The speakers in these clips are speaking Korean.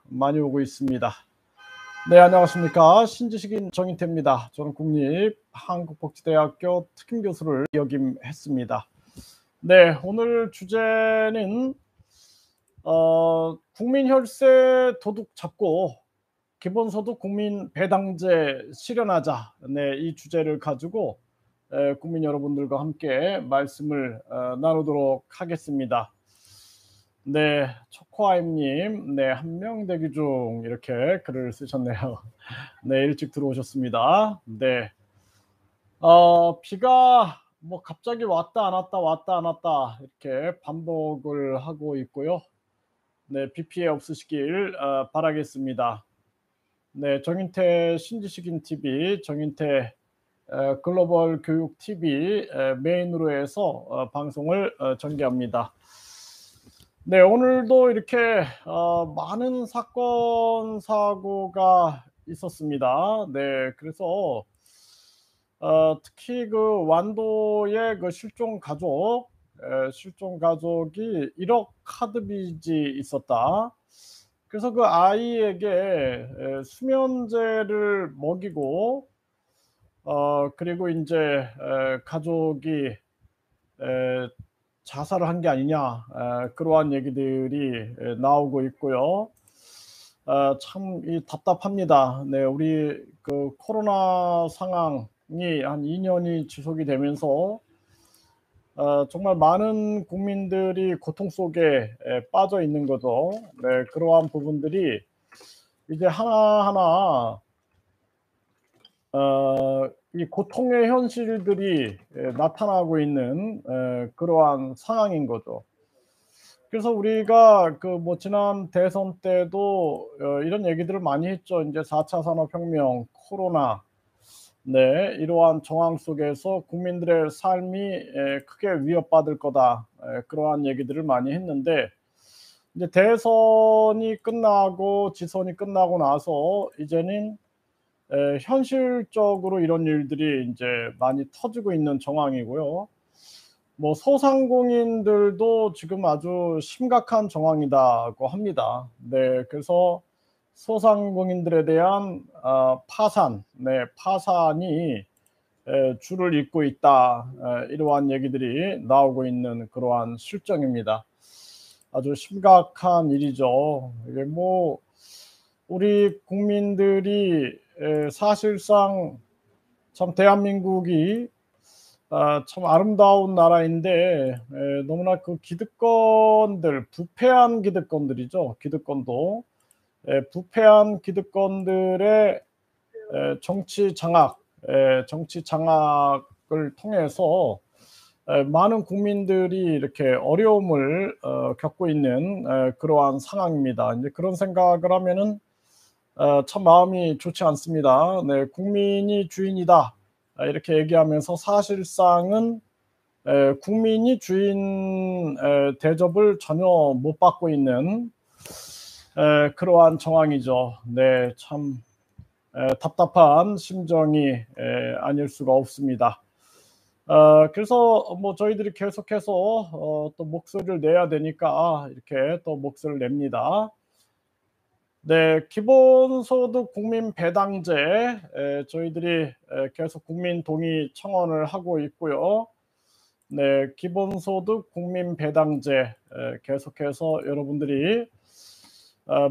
많이 오고 있습니다. 네, 안녕하십니까. 신지식인 정인태입니다. 저는 국립한국복지대학교 특임교수를 역임했습니다. 네, 오늘 주제는 국민혈세 도둑 잡고 기본소득 국민 배당제 실현하자. 네, 이 주제를 가지고 국민 여러분들과 함께 말씀을 나누도록 하겠습니다. 네, 초코아임님, 네, 한 명 대기 중 이렇게 글을 쓰셨네요. 네, 일찍 들어오셨습니다. 네, 비가 뭐 갑자기 왔다 안 왔다 왔다 안 왔다 이렇게 반복을 하고 있고요. 네, 비 피해 없으시길 바라겠습니다. 네, 정인태 신지식인 TV, 정인태 글로벌 교육 TV 메인으로 해서 방송을 전개합니다. 네, 오늘도 이렇게 많은 사건 사고가 있었습니다. 네, 그래서 특히 그 완도의 그 실종 가족이 1억 카드 빚이 있었다. 그래서 그 아이에게 수면제를 먹이고 그리고 인제 가족이 자살을 한 게 아니냐, 그러한 얘기들이 나오고 있고요. 참 답답합니다. 네, 우리 그 코로나 상황이 한 2년이 지속이 되면서 정말 많은 국민들이 고통 속에 빠져 있는 거죠. 네, 그러한 부분들이 이제 하나하나 이 고통의 현실들이 나타나고 있는 그러한 상황인 거죠. 그래서 우리가 그 뭐 지난 대선 때도 이런 얘기들을 많이 했죠. 인제 4차 산업혁명, 코로나, 네, 이러한 정황 속에서 국민들의 삶이 크게 위협받을 거다. 그러한 얘기들을 많이 했는데 이제 대선이 끝나고 지선이 끝나고 나서 이제는 현실적으로 이런 일들이 인제 많이 터지고 있는 정황이고요. 뭐 소상공인들도 지금 아주 심각한 정황이라고 합니다. 네, 그래서 소상공인들에 대한 파산, 네, 파산이 줄을 잇고 있다. 이러한 얘기들이 나오고 있는 그러한 실정입니다. 아주 심각한 일이죠. 이게 뭐 우리 국민들이 사실상 참 대한민국이 참 아름다운 나라인데 너무나 그 기득권들, 부패한 기득권들이죠. 기득권도 부패한 기득권들의 정치 장악을 통해서 많은 국민들이 이렇게 어려움을 겪고 있는 그러한 상황입니다. 이제 그런 생각을 하면은 참 마음이 좋지 않습니다. 네, 국민이 주인이다. 이렇게 얘기하면서 사실상은 국민이 주인 대접을 전혀 못 받고 있는 그러한 정황이죠. 네, 참 답답한 심정이 아닐 수가 없습니다. 그래서 뭐 저희들이 계속해서 또 목소리를 내야 되니까 이렇게 또 목소리를 냅니다. 네, 기본소득 국민 배당제 저희들이 계속 국민 동의 청원을 하고 있고요. 네, 기본소득 국민 배당제 계속해서 여러분들이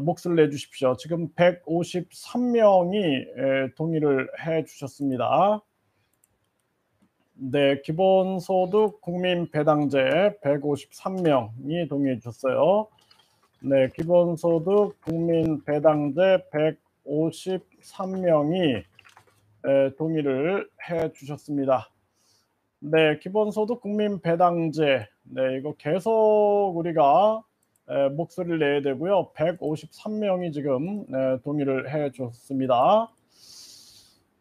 목소리를 내주십시오. 지금 153명이 동의를 해 주셨습니다. 네, 기본소득 국민 배당제 153명이 동의해 주셨어요. 네, 기본소득 국민 배당제 153명이 동의를 해 주셨습니다. 네, 기본소득 국민 배당제, 네, 이거 계속 우리가 목소리를 내야 되고요. 153명이 지금 동의를 해 줬습니다.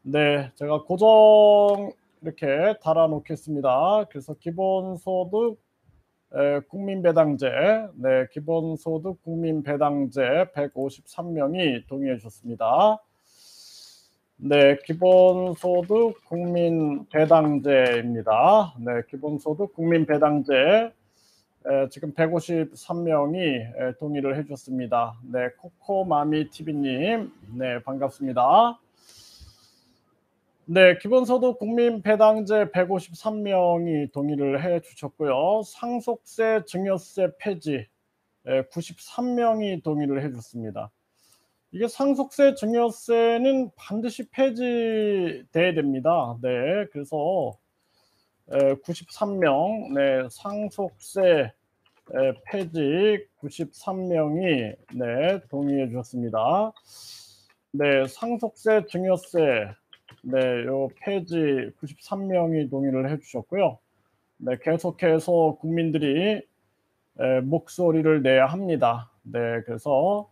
네, 제가 고정 이렇게 달아 놓겠습니다. 그래서 기본소득 국민배당제, 네, 기본소득 국민배당제 153명이 동의해 주셨습니다. 네, 기본소득 국민배당제입니다. 네, 기본소득 국민배당제 지금 153명이 동의를 해 주셨습니다. 네, 코코마미 TV님, 네, 반갑습니다. 네, 기본소득 국민 배당제 153명이 동의를 해 주셨고요. 상속세 증여세 폐지 93명이 동의를 해 줬습니다. 이게 상속세 증여세는 반드시 폐지돼야 됩니다. 네, 그래서 93명, 네, 상속세 폐지 93명이 네, 동의해 주셨습니다. 네, 상속세 증여세 네, 요 폐지 93명이 동의를 해 주셨고요. 네, 계속해서 국민들이 목소리를 내야 합니다. 네, 그래서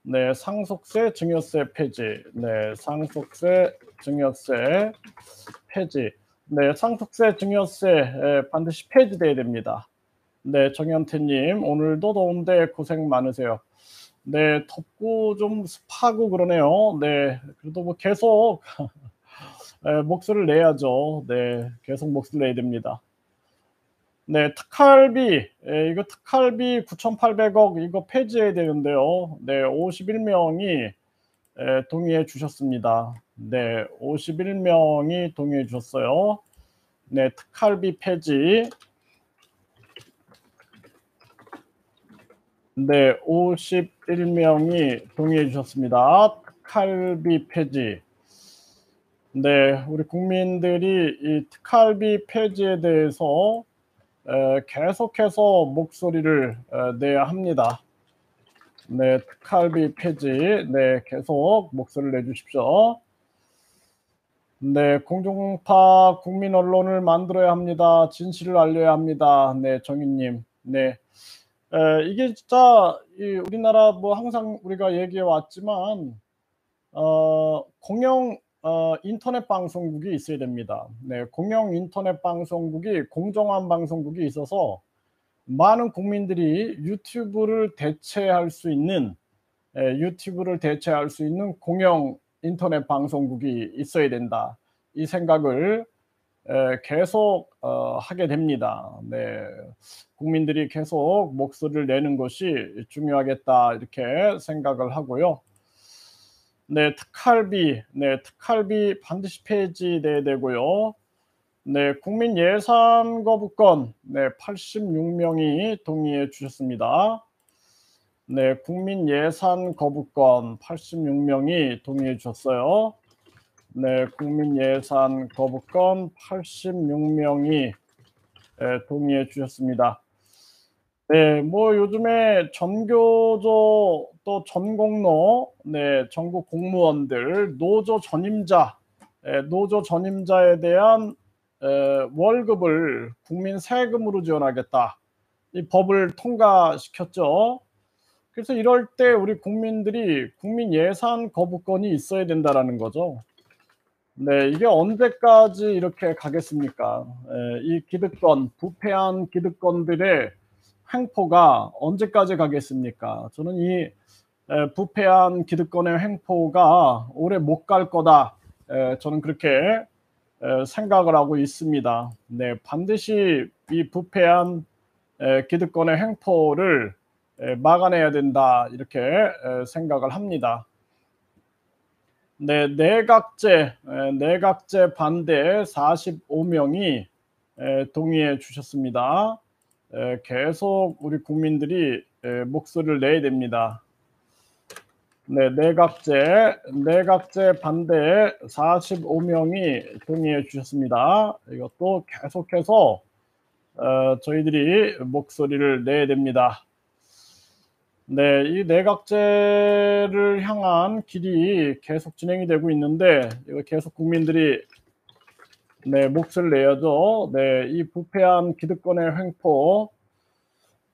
네, 상속세 증여세 폐지. 네, 상속세 증여세 폐지. 네, 상속세 증여세 반드시 폐지돼야 됩니다. 네, 정현태님 오늘도 더운데 고생 많으세요. 네, 덥고 좀 습하고 그러네요. 네, 그래도 뭐 계속 목소리를 내야죠. 네, 계속 목소리를 내야 됩니다. 네, 특할비, 이거 특할비 9,800억 이거 폐지해야 되는데요. 네, 51명이 동의해 주셨습니다. 네, 51명이 동의해 주셨어요. 네, 특할비 폐지. 네, 51명이 동의해 주셨습니다. 특할비 폐지. 네, 우리 국민들이 이 특할비 폐지에 대해서 계속해서 목소리를 내야 합니다. 네, 특할비 폐지. 네, 계속 목소리를 내주십시오. 네, 공중파 국민 언론을 만들어야 합니다. 진실을 알려야 합니다. 네, 정희님. 네. 이게 진짜 우리나라 뭐 항상 우리가 얘기해 왔지만 공영 인터넷 방송국이 있어야 됩니다. 네, 공영 인터넷 방송국이 공정한 방송국이 있어서 많은 국민들이 유튜브를 대체할 수 있는 공영 인터넷 방송국이 있어야 된다. 이 생각을 계속 하게 됩니다. 네, 국민들이 계속 목소리를 내는 것이 중요하겠다 이렇게 생각을 하고요. 네, 특할비 반드시 폐지돼야 되고요. 네, 국민 예산 거부권 네, 86명이 동의해 주셨습니다. 네, 국민 예산 거부권 86명이 동의해 주셨어요. 네, 국민 예산 거부권 86명이 동의해 주셨습니다. 네, 뭐 요즘에 전교조 또 전공로, 네, 전국 공무원들 노조 전임자에 대한 월급을 국민 세금으로 지원하겠다. 이 법을 통과시켰죠. 그래서 이럴 때 우리 국민들이 국민 예산 거부권이 있어야 된다라는 거죠. 네, 이게 언제까지 이렇게 가겠습니까? 이 부패한 기득권들의 횡포가 언제까지 가겠습니까? 저는 이 부패한 기득권의 횡포가 오래 못 갈 거다. 저는 그렇게 생각을 하고 있습니다. 네, 반드시 이 부패한 기득권의 횡포를 막아내야 된다. 이렇게 생각을 합니다. 네, 내각제 반대 45명이 동의해 주셨습니다. 계속 우리 국민들이 목소리를 내야 됩니다. 네, 내각제 반대 45명이 동의해 주셨습니다. 이것도 계속해서 저희들이 목소리를 내야 됩니다. 네, 이 내각제를 향한 길이 계속 진행이 되고 있는데 이거 계속 국민들이 네, 몫을 내야죠. 네, 이 부패한 기득권의 횡포.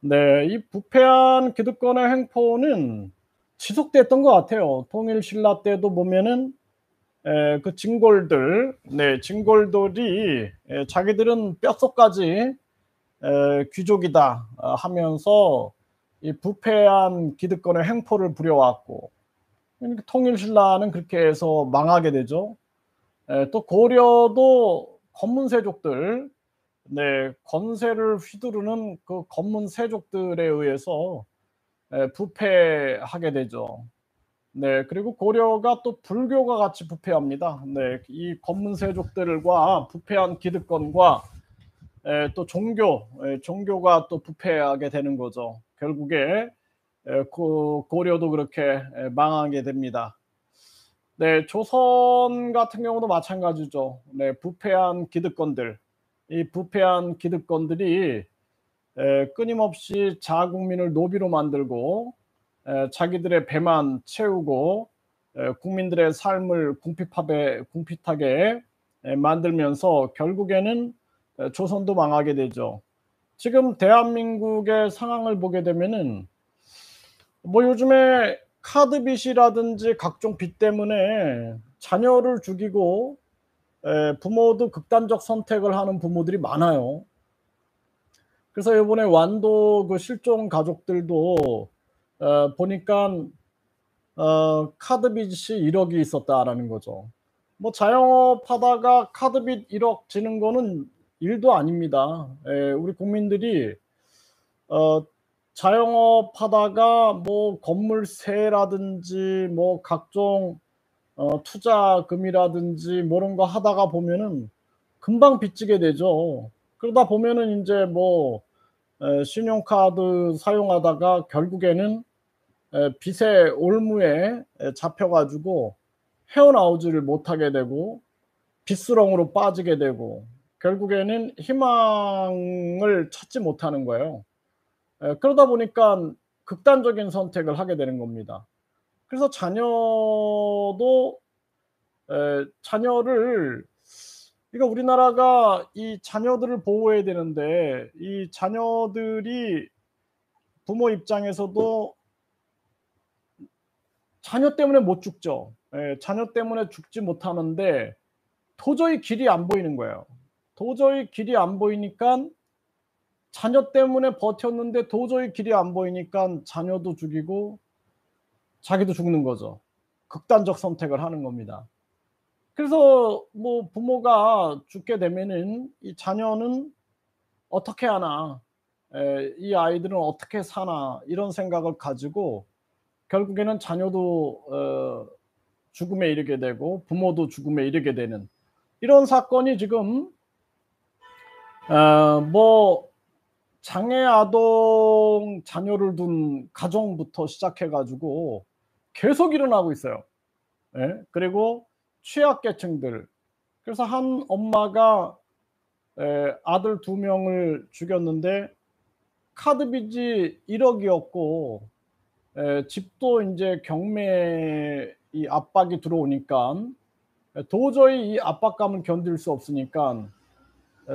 네, 이 부패한 기득권의 횡포는 지속됐던 것 같아요. 통일신라 때도 보면은 그 진골들이 자기들은 뼛속까지 귀족이다 하면서 이 부패한 기득권의 횡포를 부려왔고, 그러니까 통일신라는 그렇게 해서 망하게 되죠. 또 고려도 검문세족들 네, 권세를 휘두르는 그 검문 세족들에 의해서 부패하게 되죠. 네, 그리고 고려가 또 불교가 같이 부패합니다. 네, 이 검문 세족들과 부패한 기득권과 또 종교가 또 부패하게 되는 거죠. 결국에 고려도 그렇게 망하게 됩니다. 네, 조선 같은 경우도 마찬가지죠. 네, 부패한 기득권들, 이 부패한 기득권들이 끊임없이 자국민을 노비로 만들고 자기들의 배만 채우고 국민들의 삶을 궁핍하게 만들면서 결국에는 조선도 망하게 되죠. 지금 대한민국의 상황을 보게 되면은 뭐 요즘에 카드 빚이라든지 각종 빚 때문에 자녀를 죽이고 부모도 극단적 선택을 하는 부모들이 많아요. 그래서 요번에 완도 그 실종 가족들도 보니깐 카드 빚이 1억이 있었다라는 거죠. 뭐 자영업하다가 카드 빚 1억 지는 거는 일도 아닙니다. 우리 국민들이 어 자영업하다가 뭐 건물세라든지 뭐 각종 투자금이라든지 뭐 이런 거 하다가 보면은 금방 빚지게 되죠. 그러다 보면은 인제 뭐 신용카드 사용하다가 결국에는 빚의 올무에 잡혀 가지고 헤어나오지를 못하게 되고 빚수렁으로 빠지게 되고 결국에는 희망을 찾지 못하는 거예요. 그러다 보니깐 극단적인 선택을 하게 되는 겁니다. 그래서 자녀를 그러니까 우리나라가 이 자녀들을 보호해야 되는데 이 자녀들이 부모 입장에서도 자녀 때문에 못 죽죠. 자녀 때문에 죽지 못하는데 도저히 길이 안 보이는 거예요. 도저히 길이 안 보이니깐 자녀 때문에 버텼는데 도저히 길이 안 보이니깐 자녀도 죽이고 자기도 죽는 거죠. 극단적 선택을 하는 겁니다. 그래서 뭐 부모가 죽게 되면은 이 자녀는 '어떻게 하나. 이 아이들은 어떻게 사나.' 이런 생각을 가지고 결국에는 자녀도 죽음에 이르게 되고 부모도 죽음에 이르게 되는 이런 사건이 지금 뭐 장애 아동 자녀를 둔 가정부터 시작해 가지고 계속 일어나고 있어요. 예. 그리고 취약계층들. 그래서 한 엄마가 아들 2 명을 죽였는데 카드 빚이 1억 이었고 집도 인제 경매 이 압박이 들어오니깐 도저히 이 압박감을 견딜 수 없으니깐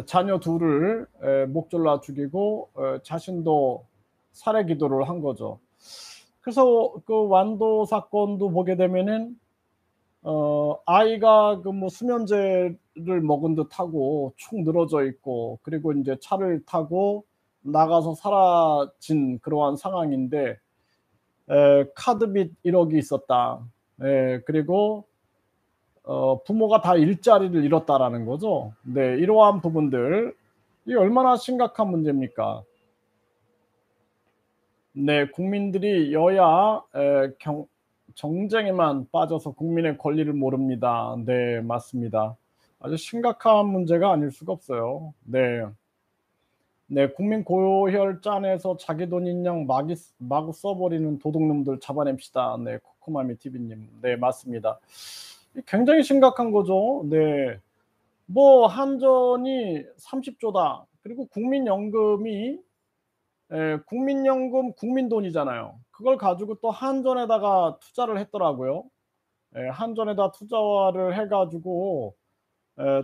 자녀 둘을 목 졸라 죽이고 자신도 살해 기도를 한 거죠. 그래서 그 완도 사건도 보게 되면은 아이가 그 뭐 수면제를 먹은 듯하고 축 늘어져 있고 그리고 인제 차를 타고 나가서 사라진 그러한 상황인데 카드빚 1억이 있었다. 그리고 부모가 다 일자리를 잃었다라는 거죠. 네. 이러한 부분들 이게 얼마나 심각한 문제입니까? 네. 국민들이 여야 경 정쟁에만 빠져서 국민의 권리를 모릅니다. 네. 맞습니다. 아주 심각한 문제가 아닐 수가 없어요. 네. 네. 국민 고혈 짠해서 자기 돈인 양 마구 써 버리는 도둑놈들 잡아냅시다. 네. 코코마미 TV님. 네. 맞습니다. 굉장히 심각한 거죠. 네. 뭐 한전이 30조다. 그리고 국민연금이 국민연금 국민 돈이잖아요. 그걸 가지고 또 한전에다가 투자를 했더라고요. 한전에다 투자를 해 가지고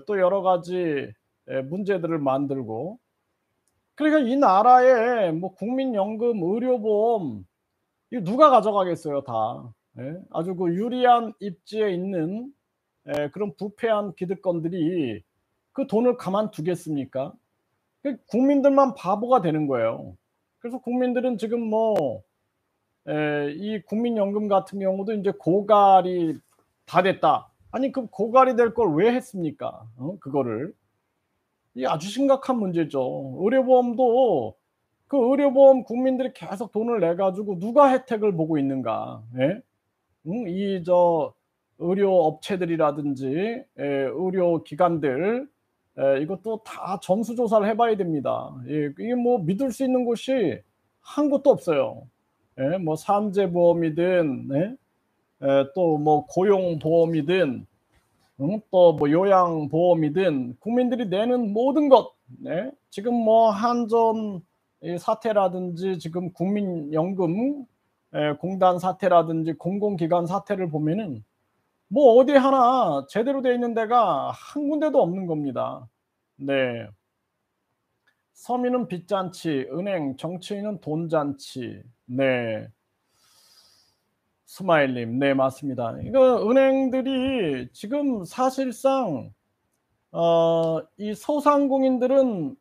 또 여러 가지 문제들을 만들고 그러니까 이 나라의 뭐 국민연금, 의료보험 이거 누가 가져가겠어요 다. 예. 아주 그 유리한 입지에 있는 그런 부패한 기득권들이 그 돈을 가만두겠습니까? 그 국민들만 바보가 되는 거예요. 그래서 국민들은 지금 뭐 이 국민연금 같은 경우도 인제 고갈이 다 됐다. 아니 그 고갈이 될 걸 왜 했습니까? 그거를. 이 아주 심각한 문제죠. 의료보험도 그 의료보험 국민들이 계속 돈을 내 가지고 누가 혜택을 보고 있는가. 예? 이 의료 업체들이라든지 의료 기관들 이것도 다 전수조사를 해 봐야 됩니다. 예, 이게 뭐 믿을 수 있는 곳이 한 곳도 없어요. 예, 뭐 산재보험이든 또 뭐 고용보험이든 또 뭐 요양보험이든 국민들이 내는 모든 것, 지금 뭐 한전 이 사태라든지 지금 국민연금 공단 사태라든지 공공기관 사태를 보면은 뭐 어디 하나 제대로 돼 있는 데가 한 군데도 없는 겁니다. 네. 서민은 빚잔치, 은행, 정치인은 돈잔치. 네. 스마일님. 네, 맞습니다. 이거 은행들이 지금 사실상 이 소상공인들은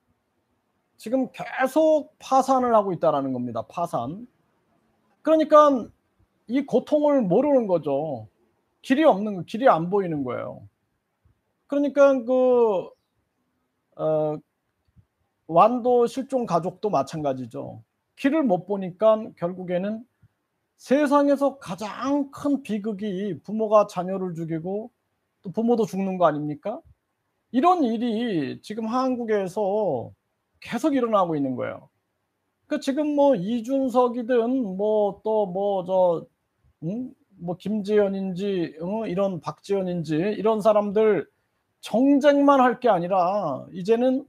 지금 계속 파산을 하고 있다라는 겁니다. 파산. 그러니까 이 고통을 모르는 거죠. 길이 안 보이는 거예요. 그러니까 어 완도 실종 가족도 마찬가지죠. 길을 못 보니까 결국에는 세상에서 가장 큰 비극이 부모가 자녀를 죽이고 또 부모도 죽는 거 아닙니까? 이런 일이 지금 한국에서 계속 일어나고 있는 거예요. 그 지금 뭐 이준석이든 뭐 또 뭐 김재현인지 이런 박지원인지 이런 사람들 정쟁만 할 게 아니라 이제는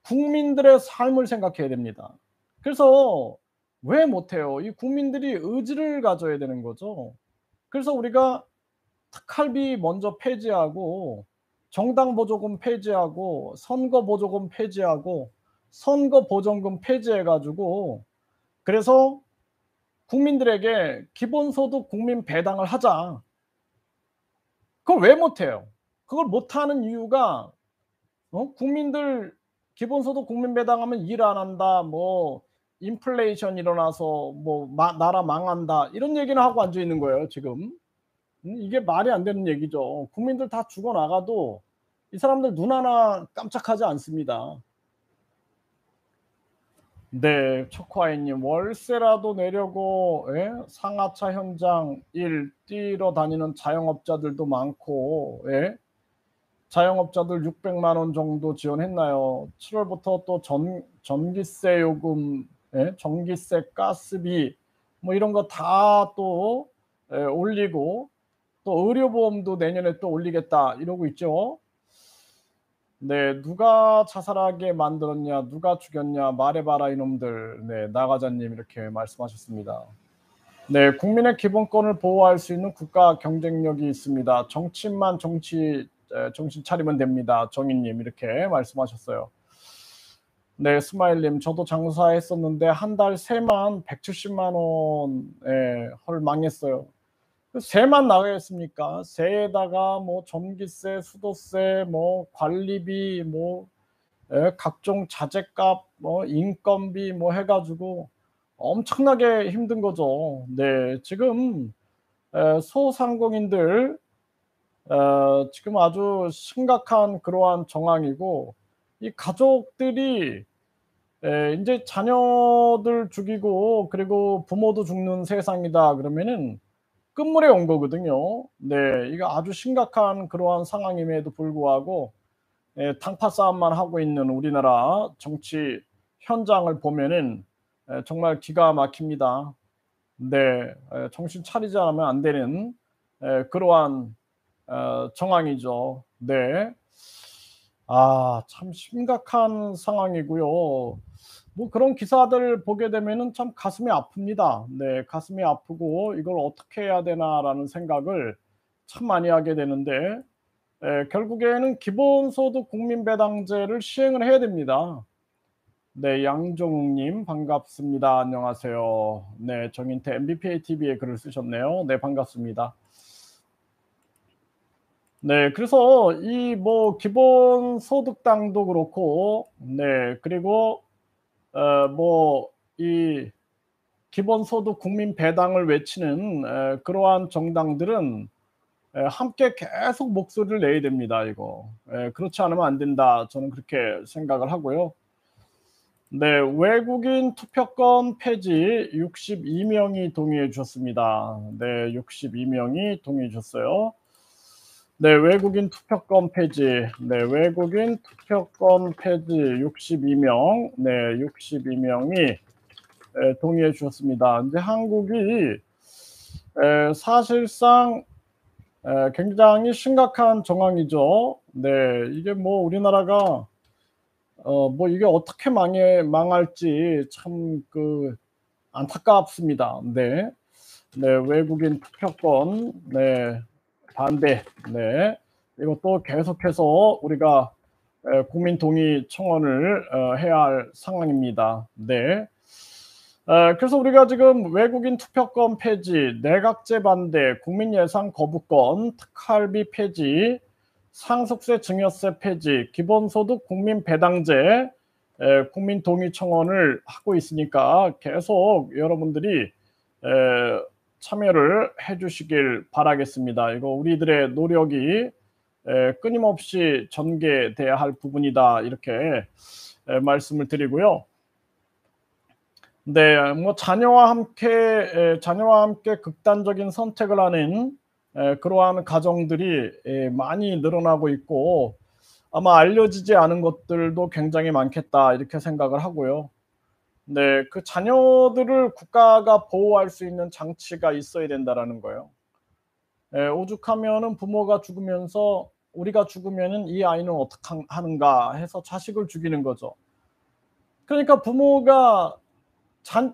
국민들의 삶을 생각해야 됩니다. 그래서 왜 못해요? 이 국민들이 의지를 가져야 되는 거죠. 그래서 우리가 특할비 먼저 폐지하고 정당 보조금 폐지하고 선거 보조금 폐지하고 선거 보전금 폐지해 가지고 그래서 국민들에게 기본소득 국민 배당을 하자. 그걸 왜 못해요? 그걸 못하는 이유가 국민들 기본소득 국민 배당하면 일 안 한다. 뭐 인플레이션 일어나서 뭐 나라 망한다. 이런 얘기는 하고 앉아 있는 거예요, 지금. 이게 말이 안 되는 얘기죠. 국민들 다 죽어 나가도 이 사람들 눈 하나 깜짝하지 않습니다. 네. 초코아이님 월세라도 내려고 상하차 현장 일 뛰러 다니는 자영업자들도 많고 자영업자들 600만 원 정도 지원했나요? 7 월부터 또 전기세 요금 전기세, 가스비 뭐 이런 거 다 또 올리고 또 의료보험도 내년에 또 올리겠다 이러고 있죠. 네. "누가 자살하게 만들었냐. 누가 죽였냐. 말해 봐라 이놈들." 네. 나가자님 이렇게 말씀하셨습니다. 네. "국민의 기본권을 보호할 수 있는 국가 경쟁력이 있습니다. 정치인만 정신 차리면 됩니다." 정인님 이렇게 말씀하셨어요. 네. 스마일님 "저도 장사했었는데 한 달 세만 170만 원 헐 망했어요." 그 세만 나가겠습니까? 세에다가 뭐 전기세, 수도세, 뭐 관리비, 뭐 각종 자재값, 뭐 인건비 뭐 해 가지고 엄청나게 힘든 거죠. 네. 지금 소상공인들 지금 아주 심각한 그러한 정황이고 이 가족들이 인제 자녀들 죽이고 그리고 부모도 죽는 세상이다 그러면은 끝물에 온 거거든요. 네. 이거 아주 심각한 그러한 상황임에도 불구하고 당파 싸움만 하고 있는 우리나라 정치 현장을 보면은 정말 기가 막힙니다. 네. 정신 차리지 않으면 안 되는 그러한 정황이죠. 네. 아 참 심각한 상황이고요. 뭐 그런 기사들 보게 되면은 참 가슴이 아픕니다. 네. 가슴이 아프고 '이걸 어떻게 해야 되나.'라는 생각을 참 많이 하게 되는데 결국에는 기본소득 국민배당제를 시행을 해야 됩니다. 네. 양종욱 님 반갑습니다. 안녕하세요. 네. 정인태 MBPA TV에 글을 쓰셨네요. 네. 반갑습니다. 네. 그래서 이 뭐 기본소득당도 그렇고 그리고 뭐 이 기본소득 국민 배당을 외치는 그러한 정당들은 함께 계속 목소리를 내야 됩니다 이거. 그렇지 않으면 안 된다. 저는 그렇게 생각을 하고요. 네. 외국인 투표권 폐지 62 명이 동의해 주셨습니다. 네. 62 명이 동의해 주셨어요. 네. 외국인 투표권 폐지. 네. 외국인 투표권 폐지 62 명. 네. 62 명이 동의해 주셨습니다. 인제 한국이 사실상 굉장히 심각한 정황이죠. 네. 이게 뭐 우리나라가 뭐 이게 어떻게 망할지 참 안타깝습니다. 네. 네. 외국인 투표권 반대. 네. 이것도 계속해서 우리가 국민 동의 청원을 해야 할 상황입니다. 네. 그래서 우리가 지금 외국인 투표권 폐지, 내각제 반대, 국민 예산 거부권, 특할비 폐지, 상속세 증여세 폐지, 기본소득 국민 배당제 국민 동의 청원을 하고 있으니까 계속 여러분들이 참여를 해 주시길 바라겠습니다. 이거 우리들의 노력이 끊임없이 전개돼야 할 부분이다 이렇게 말씀을 드리고요. 네. 뭐 자녀와 함께 극단적인 선택을 하는 그러한 가정들이 많이 늘어나고 있고 아마 알려지지 않은 것들도 굉장히 많겠다 이렇게 생각을 하고요. 네. 그 자녀들을 국가가 보호할 수 있는 장치가 있어야 된다라는 거예요. 오죽하면은 부모가 죽으면서 '우리가 죽으면은 이 아이는 어떡하는가.' 해서 자식을 죽이는 거죠. 그러니까 부모가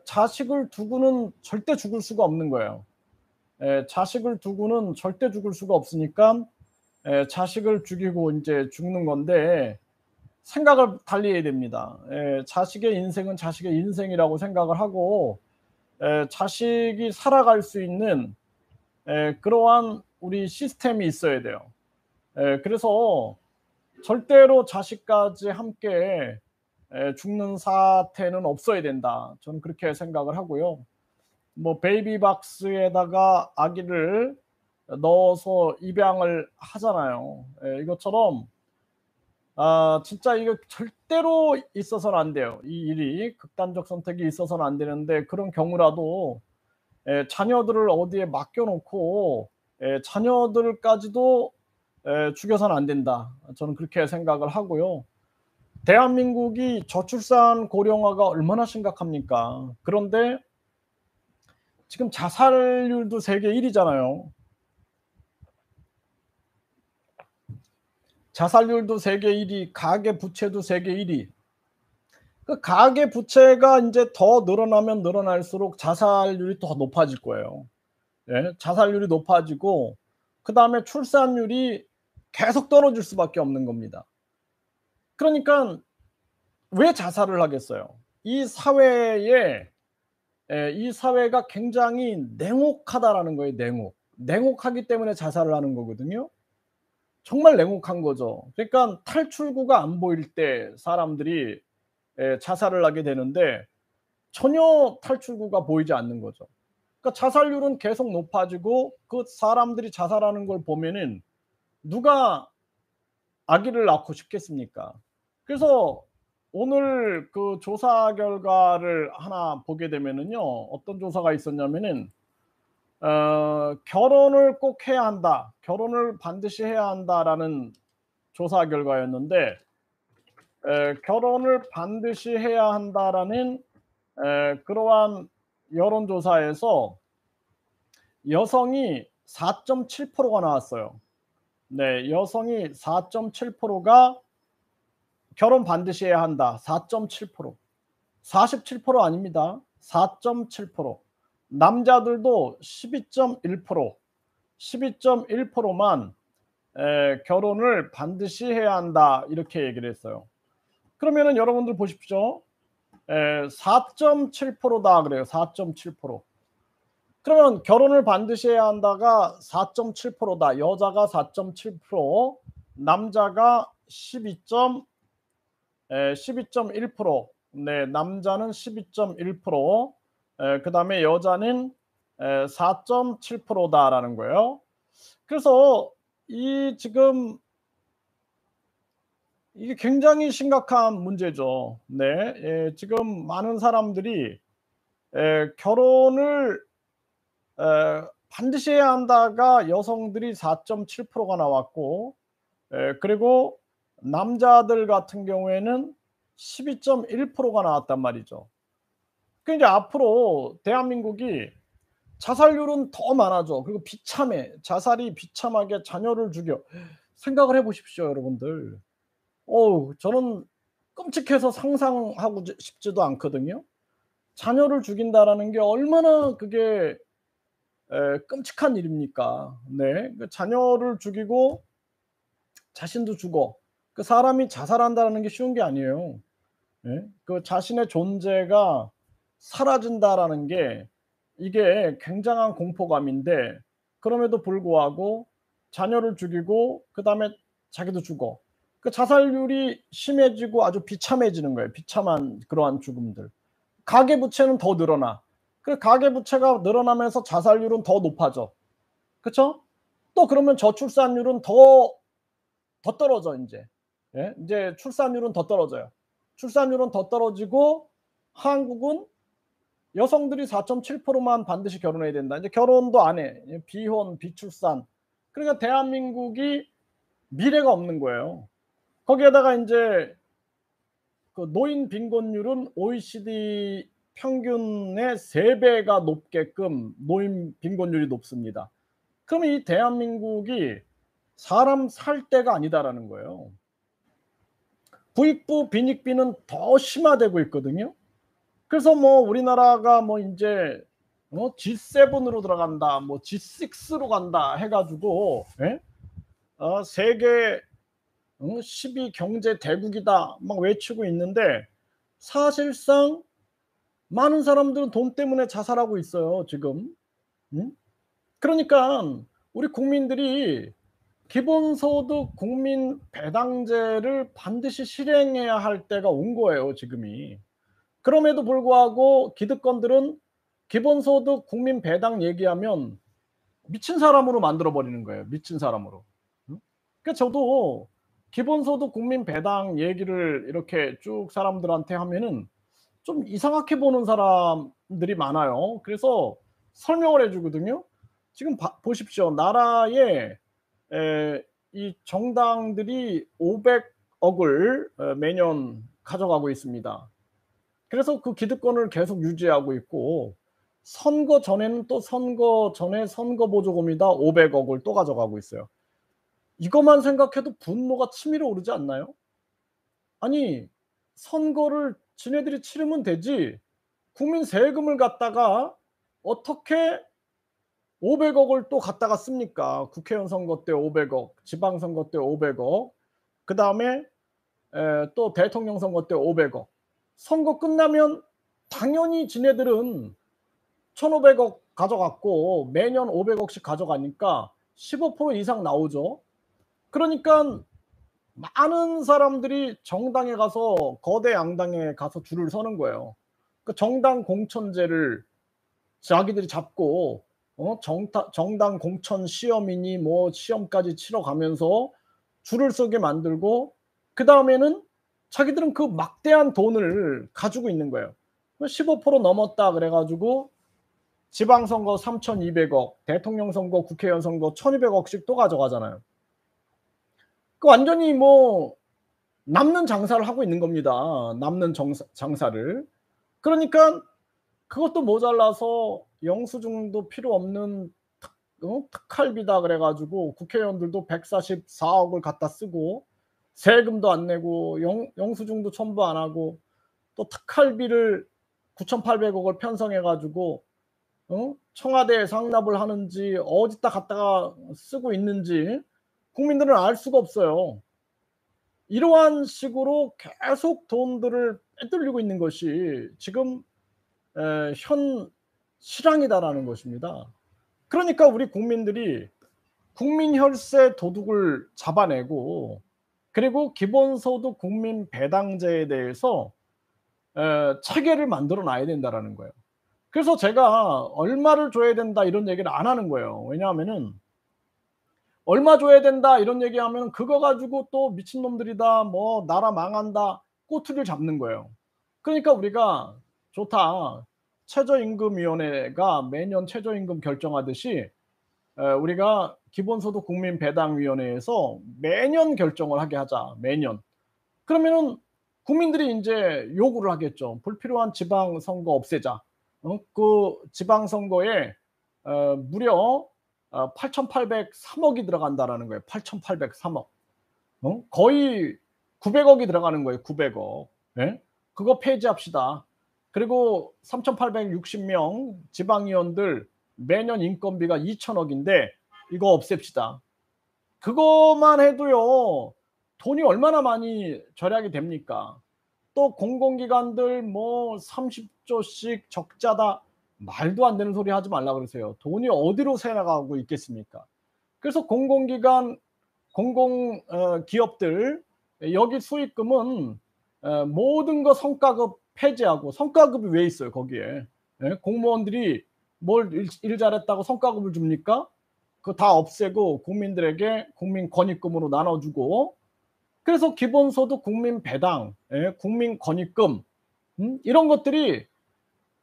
자식을 두고는 절대 죽을 수가 없는 거예요. 자식을 두고는 절대 죽을 수가 없으니까 자식을 죽이고 인제 죽는 건데 생각을 달리 해야 됩니다. 자식의 인생은 자식의 인생이라고 생각을 하고 자식이 살아갈 수 있는 그러한 우리 시스템이 있어야 돼요. 그래서 절대로 자식까지 함께 죽는 사태는 없어야 된다. 저는 그렇게 생각을 하고요. 뭐 베이비 박스에다가 아기를 넣어서 입양을 하잖아요. 이것처럼 진짜 이거 절대로 있어서는 안 돼요. 이 일이 극단적 선택이 있어서는 안 되는데 그런 경우라도 자녀들을 어디에 맡겨 놓고 자녀들까지도 죽여서는 안 된다. 저는 그렇게 생각을 하고요. 대한민국이 저출산 고령화가 얼마나 심각합니까? 그런데 지금 자살률도 세계 1 위잖아요. 자살률도 세계 1 위, 가계 부채도 세계 1 위. 그 가계 부채가 인제 더 늘어나면 늘어날수록 자살률이 더 높아질 거예요. 예. 자살률이 높아지고 그다음에 출산율이 계속 떨어질 수밖에 없는 겁니다. 그러니깐 왜 자살을 하겠어요? 이 사회가 굉장히 냉혹하다라는 거예요, 냉혹. 냉혹하기 때문에 자살을 하는 거거든요. 정말 냉혹한 거죠. 그러니깐 탈출구가 안 보일 때 사람들이 자살을 하게 되는데 전혀 탈출구가 보이지 않는 거죠. 그러니까 자살률은 계속 높아지고 그 사람들이 자살하는 걸 보면은 누가 아기를 낳고 싶겠습니까? 그래서 오늘 그 조사 결과를 하나 보게 되면은요. 어떤 조사가 있었냐면은 "결혼을 꼭 해야 한다. 결혼을 반드시 해야 한다."라는 조사 결과였는데 "결혼을 반드시 해야 한다."라는 그러한 여론조사에서 여성이 4.7%가 나왔어요. 네. 여성이 4.7%가 "결혼 반드시 해야 한다." 4.7%. 47% 아닙니다. 4.7%. 남자들도 12.1%, 12.1%만 "결혼을 반드시 해야 한다." 이렇게 얘기를 했어요. 그러면은 여러분들 보십시오. 4.7%다 그래요. 4.7%. 그러면 결혼을 반드시 해야 한다가 4.7%다. 여자가 4.7%, 남자가 12.1%. 네, 남자는 12.1%, 그다음에 여자는 4.7%다라는 거예요. 그래서 이 지금 이게 굉장히 심각한 문제죠. 네. 예, 지금 많은 사람들이 결혼을 반드시 해야 한다가 여성들이 4.7%가 나왔고, 그리고 남자들 같은 경우에는 12.1%가 나왔단 말이죠. 그 이제 앞으로 대한민국이 자살률은 더 많아져. 그리고 비참해. 자살이 비참하게 자녀를 죽여. 생각을 해 보십시오, 여러분들. 어우, 저는 끔찍해서 상상하고 싶지도 않거든요. 자녀를 죽인다라는 게 얼마나 그게 끔찍한 일입니까. 네. 그 자녀를 죽이고 자신도 죽어. 그 사람이 자살한다는 게 쉬운 게 아니에요. 예. 그 자신의 존재가 사라진다라는 게 이게 굉장한 공포감인데, 그럼에도 불구하고 자녀를 죽이고 그다음에 자기도 죽어. 그 자살률이 심해지고 아주 비참해지는 거예요, 비참한 그러한 죽음들. 가계부채는 더 늘어나. 그 가계부채가 늘어나면서 자살률은 더 높아져. 그쵸? 또 그러면 저출산율은 더 떨어져 인제. 예. 인제 출산율은 더 떨어져요. 출산율은 더 떨어지고 한국은 여성들이 4.7%만 반드시 결혼해야 된다. 인제 결혼도 안 해. 비혼, 비출산. 그러니까 대한민국이 미래가 없는 거예요. 거기에다가 인제 그 노인 빈곤율은 OECD 평균의 3 배가 높게끔 노인 빈곤율이 높습니다. 그러면 이 대한민국이 사람 살 때가 아니다라는 거예요. 부익부 빈익빈은 더 심화되고 있거든요. 그래서 뭐 우리나라가 뭐 인제 G7으로 들어간다, 뭐 G6로 간다 해 가지고, 예? 세계 12 경제 대국이다 막 외치고 있는데, 사실상 많은 사람들은 돈 때문에 자살하고 있어요, 지금. 음? 그러니깐 우리 국민들이 기본소득 국민 배당제를 반드시 실행해야 할 때가 온 거예요, 지금이. 그럼에도 불구하고 기득권들은 기본소득 국민 배당 얘기하면 미친 사람으로 만들어 버리는 거예요, 미친 사람으로. 음? 그 저도 기본소득 국민 배당 얘기를 이렇게 쭉 사람들한테 하면은 좀 이상하게 보는 사람들이 많아요. 그래서 설명을 해 주거든요. 지금 보십시오. 나라에 이 정당들이 500억을 매년 가져가고 있습니다. 그래서 그 기득권을 계속 유지하고 있고, 선거 전에는 또 선거 전에 선거 보조금이다 500억을 또 가져가고 있어요. 이것만 생각해도 분노가 치밀어 오르지 않나요? 아니, 선거를 지네들이 치르면 되지, 국민 세금을 갖다가 어떻게 500억을 또 갖다가 씁니까? 국회의원 선거 때 500억, 지방선거 때 500억, 그다음에 또 대통령 선거 때 500억. 선거 끝나면 당연히 지네들은 1,500억 가져갔고 매년 500억씩 가져가니까 15% 이상 나오죠. 그러니까 많은 사람들이 정당에 가서, 거대 양당에 가서 줄을 서는 거예요. 그 정당 공천제를 자기들이 잡고 정당 공천 시험이니 뭐 시험까지 치러 가면서 줄을 서게 만들고, 그다음에는 자기들은 그 막대한 돈을 가지고 있는 거예요. 15% 넘었다 그래 가지고 지방선거 3,200억, 대통령 선거, 국회의원 선거 1,200억씩 또 가져가잖아요. 그 완전히 뭐 남는 장사를 하고 있는 겁니다. 남는 장사를. 그러니까 그것도 모자라서 영수증도 필요 없는 특할비다 그래 가지고 국회의원들도 144억을 갖다 쓰고 세금도 안 내고 영수증도 첨부 안 하고 또 특할비를 9,800억을 편성해 가지고 청와대에 상납을 하는지 어디다 갖다가 쓰고 있는지 국민들은 알 수가 없어요. 이러한 식으로 계속 돈들을 빼돌리고 있는 것이 지금 현 실황이다라는 것입니다. 그러니까 우리 국민들이 국민 혈세 도둑을 잡아내고, 그리고 기본소득 국민 배당제에 대해서 체계를 만들어 놔야 된다라는 거예요. 그래서 제가 얼마를 줘야 된다 이런 얘기를 안 하는 거예요. 왜냐하면은 얼마 줘야 된다 이런 얘기하면 그거 가지고 또 미친놈들이다 뭐 나라 망한다 꼬투리를 잡는 거예요. 그러니까 우리가 좋다. 최저임금위원회가 매년 최저임금 결정하듯이 우리가 기본소득 국민배당위원회에서 매년 결정을 하게 하자. 매년. 그러면은 국민들이 인제 요구를 하겠죠. 불필요한 지방선거 없애자. 그 지방선거에 무려 8,803억이 들어간다라는 거예요. 8,803억. 거의 900억이 들어가는 거예요. 900억. 예? 그거 폐지합시다. 그리고 3,860명 지방의원들 매년 인건비가 2천억인데 이거 없앱시다. 그것만 해도요. 돈이 얼마나 많이 절약이 됩니까? 또 공공기관들 뭐 30조씩 적자다. 말도 안 되는 소리 하지 말라 그러세요. 돈이 어디로 새나가고 있겠습니까? 그래서 공공기관, 기업들 여기 수익금은 모든 거 성과급 폐지하고 성과급이 왜 있어요 거기에? 예? 공무원들이 뭘 일 잘했다고 성과급을 줍니까? 그거 다 없애고 국민들에게 국민권익금으로 나눠주고 그래서 기본소득 국민배당, 예? 국민권익금 이런 것들이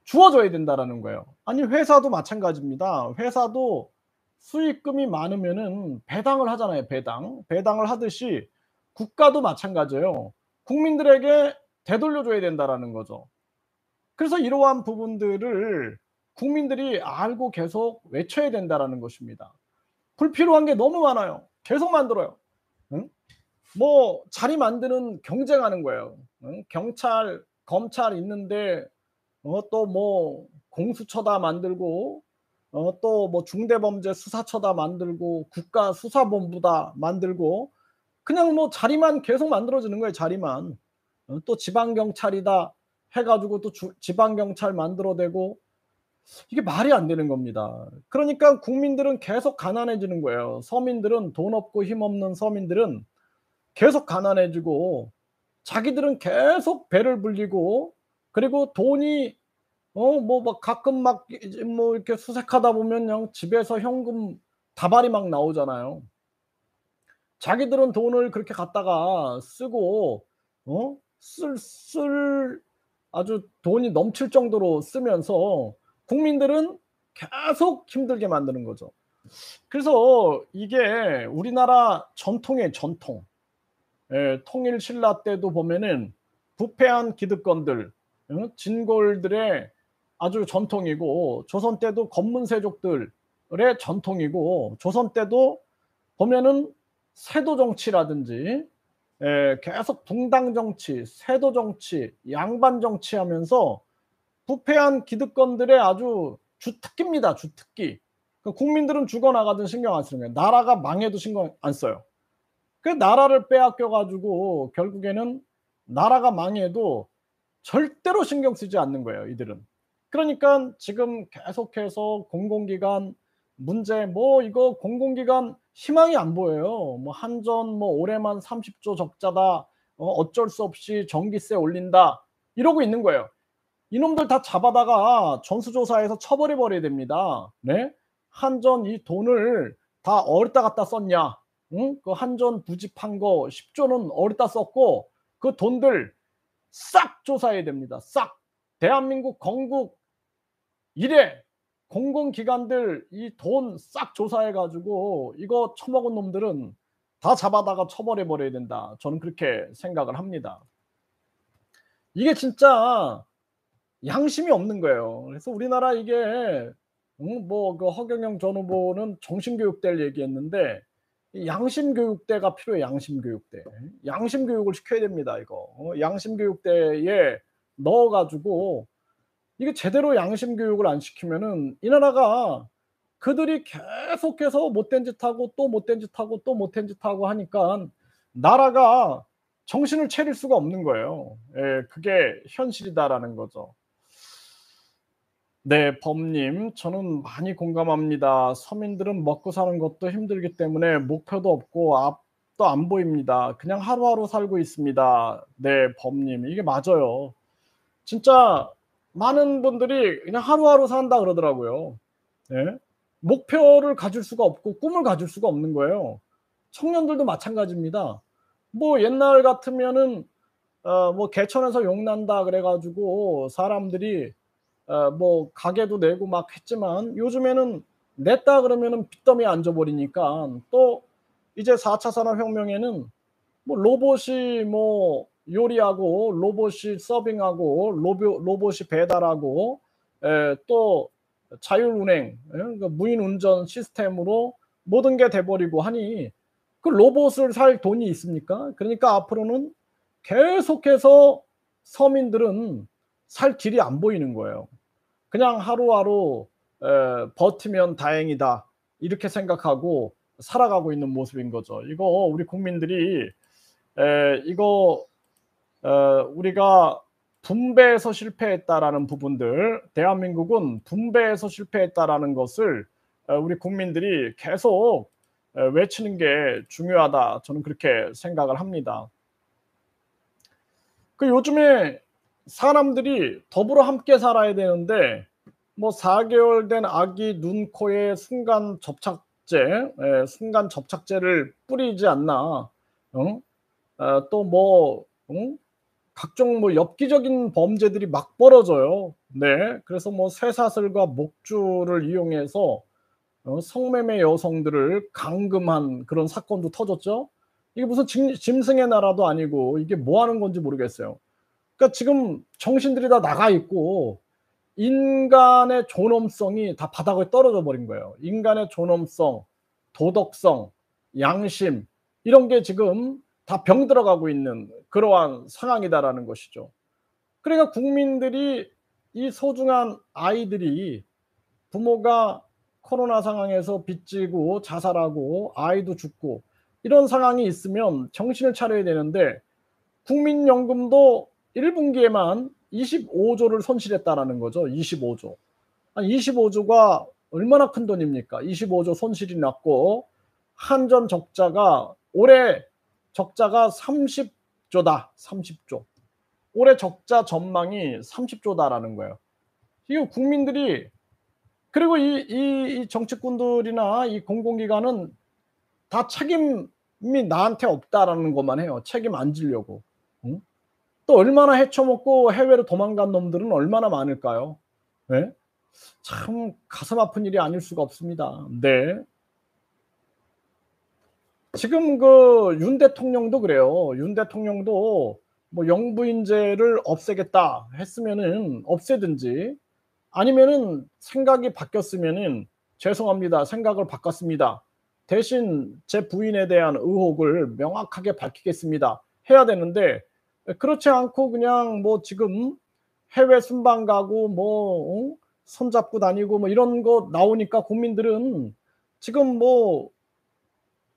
주어져야 된다라는 거예요. 아니 회사도 마찬가지입니다. 회사도 수익금이 많으면은 배당을 하잖아요. 배당을 하듯이 국가도 마찬가지예요. 국민들에게 되돌려 줘야 된다라는 거죠. 그래서 이러한 부분들을 국민들이 알고 계속 외쳐야 된다라는 것입니다. 불필요한 게 너무 많아요. 계속 만들어요. 응? 뭐 자리 만드는 경쟁하는 거예요. 응? 경찰, 검찰 있는데 또 뭐 공수처다 만들고 또 뭐 중대범죄 수사처다 만들고 국가수사본부다 만들고 그냥 뭐 자리만 계속 만들어지는 거예요. 자리만. 또 지방경찰이다 해 가지고 또 지방경찰 만들어대고 이게 말이 안 되는 겁니다. 그러니까 국민들은 계속 가난해지는 거예요. 서민들은 돈 없고 힘없는 서민들은 계속 가난해지고 자기들은 계속 배를 불리고 그리고 돈이 뭐 막 가끔 막 뭐 이렇게 수색하다 보면 그냥 집에서 현금 다발이 막 나오잖아요. 자기들은 돈을 그렇게 갖다가 쓰고 쓸 아주 돈이 넘칠 정도로 쓰면서 국민들은 계속 힘들게 만드는 거죠. 그래서 이게 우리나라 전통이에요, 전통. 예, 통일 신라 때도 보면은 부패한 기득권들, 진골들의 아주 전통이고 조선 때도 검문세족들의 전통이고 조선 때도 보면은 세도 정치라든지 계속 붕당 정치, 세도 정치, 양반 정치하면서 부패한 기득권들의 아주 주특기입니다. 주특기. 국민들은 죽어나가든 신경 안 쓰는 거예요. 나라가 망해도 신경 안 써요. 그 나라를 빼앗겨 가지고 결국에는 나라가 망해도 절대로 신경 쓰지 않는 거예요, 이들은. 그러니까 지금 계속해서 공공기관 문제 뭐 이거 공공기관 희망이 안 보여요. 뭐 한전 뭐 올해만 30조 적자다. 어쩔 수 없이 전기세 올린다. 이러고 있는 거예요. 이놈들 다 잡아다가 전수조사해서 처벌해 버려야 됩니다. 네? 한전 이 돈을 다 어디다 갖다 썼냐? 응? 그 한전 부집한 거 10조는 어디다 썼고 그 돈들 싹 조사해야 됩니다. 싹. 대한민국 건국 이래 공공기관들 이 돈 싹 조사해 가지고 이거 처먹은 놈들은 다 잡아다가 처벌해 버려야 된다. 저는 그렇게 생각을 합니다. 이게 진짜 양심이 없는 거예요. 그래서 우리나라 이게 뭐 그 허경영 전 후보는 정신교육대를 얘기했는데 이 양심교육대가 필요해요. 양심교육대. 양심교육을 시켜야 됩니다. 이거. 양심교육대에 넣어 가지고 이게 제대로 양심교육을 안 시키면은 이 나라가 그들이 계속해서 못된 짓하고 또 못된 짓하고 또 못된 짓하고 하니까 나라가 정신을 차릴 수가 없는 거예요. 예, 그게 현실이다라는 거죠. 네, 범님, 저는 많이 공감합니다. 서민들은 먹고 사는 것도 힘들기 때문에 목표도 없고 앞도 안 보입니다. 그냥 하루하루 살고 있습니다. 네, 범님, 이게 맞아요. 진짜 많은 분들이 그냥 하루하루 산다 그러더라고요. 예? 목표를 가질 수가 없고 꿈을 가질 수가 없는 거예요. 청년들도 마찬가지입니다. 뭐 옛날 같으면은 뭐 개천에서 용난다 그래 가지고 사람들이 뭐 가게도 내고 막 했지만 요즘에는 냈다 그러면은 빚더미에 앉아 버리니까 또 이제 4차 산업혁명에는 뭐 로봇이 뭐 요리하고 로봇이 서빙하고 로봇이 배달하고 또 자율운행 그러니까 무인 운전 시스템으로 모든 게 돼 버리고 하니 그 로봇을 살 돈이 있습니까? 그러니까 앞으로는 계속해서 서민들은 살 길이 안 보이는 거예요. 그냥 하루하루 버티면 다행이다 이렇게 생각하고 살아가고 있는 모습인 거죠. 이거 우리 국민들이 이거 우리가 분배에서 실패했다라는 부분들, 대한민국은 분배에서 실패했다라는 것을 우리 국민들이 계속 외치는 게 중요하다. 저는 그렇게 생각을 합니다. 그 요즘에 사람들이 더불어 함께 살아야 되는데 뭐 4 개월 된 아기 눈, 코에 순간 접착제를 뿌리지 않나. 어? 또 뭐 각종 뭐 엽기적인 범죄들이 막 벌어져요. 네. 그래서 뭐 쇠사슬과 목줄을 이용해서 성매매 여성들을 감금한 그런 사건도 터졌죠. 이게 무슨 짐승의 나라도 아니고 이게 뭐 하는 건지 모르겠어요. 그러니까 지금 정신들이 다 나가 있고 인간의 존엄성이 다 바닥에 떨어져 버린 거예요. 인간의 존엄성, 도덕성, 양심 이런 게 지금 다 병들어가고 있는 그러한 상황이다라는 것이죠. 그러니까 국민들이 이 소중한 아이들이 부모가 코로나 상황에서 빚지고 자살하고 아이도 죽고 이런 상황이 있으면 정신을 차려야 되는데 국민연금도 1 분기에만 25조를 손실했다라는 거죠. 25조. 아니 25조가 얼마나 큰 돈입니까? 25조 손실이 났고 한전 적자가 올해 적자가 30조다. 30조. 올해 적자 전망이 30조다라는 거예요. 이거 국민들이 그리고 이 정치꾼들이나 이 공공기관은 다 책임이 나한테 없다라는 것만 해요. 책임 안 지려고. 응? 또 얼마나 헤쳐먹고 해외로 도망간 놈들은 얼마나 많을까요? 네? 참 가슴 아픈 일이 아닐 수가 없습니다. 네. 지금 그 윤 대통령도 그래요. 윤 대통령도 뭐 영부인제를 없애겠다 했으면은 없애든지 아니면은 생각이 바뀌었으면은 "죄송합니다. 생각을 바꿨습니다. 대신 제 부인에 대한 의혹을 명확하게 밝히겠습니다." 해야 되는데 그렇지 않고 그냥 뭐 지금 해외 순방 가고 뭐 손잡고 다니고 뭐 이런 거 나오니까 국민들은 지금 뭐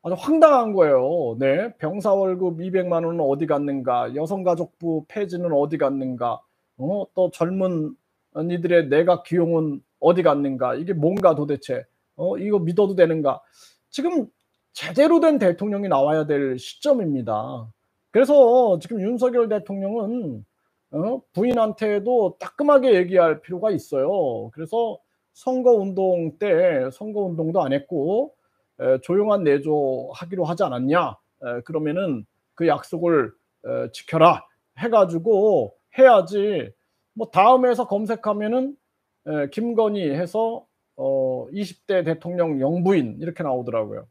아주 황당한 거예요. 네. 병사 월급 200만 원은 어디 갔는가? 여성가족부 폐지는 어디 갔는가? 또 젊은 이들의 내각 기용은 어디 갔는가? 이게 뭔가 도대체? 이거 믿어도 되는가? 지금 제대로 된 대통령이 나와야 될 시점입니다. 그래서 지금 윤석열 대통령은 부인한테도 따끔하게 얘기할 필요가 있어요. 그래서 선거 운동도 안 했고 조용한 내조하기로 하지 않았냐? 그러면은 그 약속을 지켜라 해 가지고 해야지 뭐 다음에서 검색하면은 김건희 해서 20대 대통령 영부인 이렇게 나오더라고요.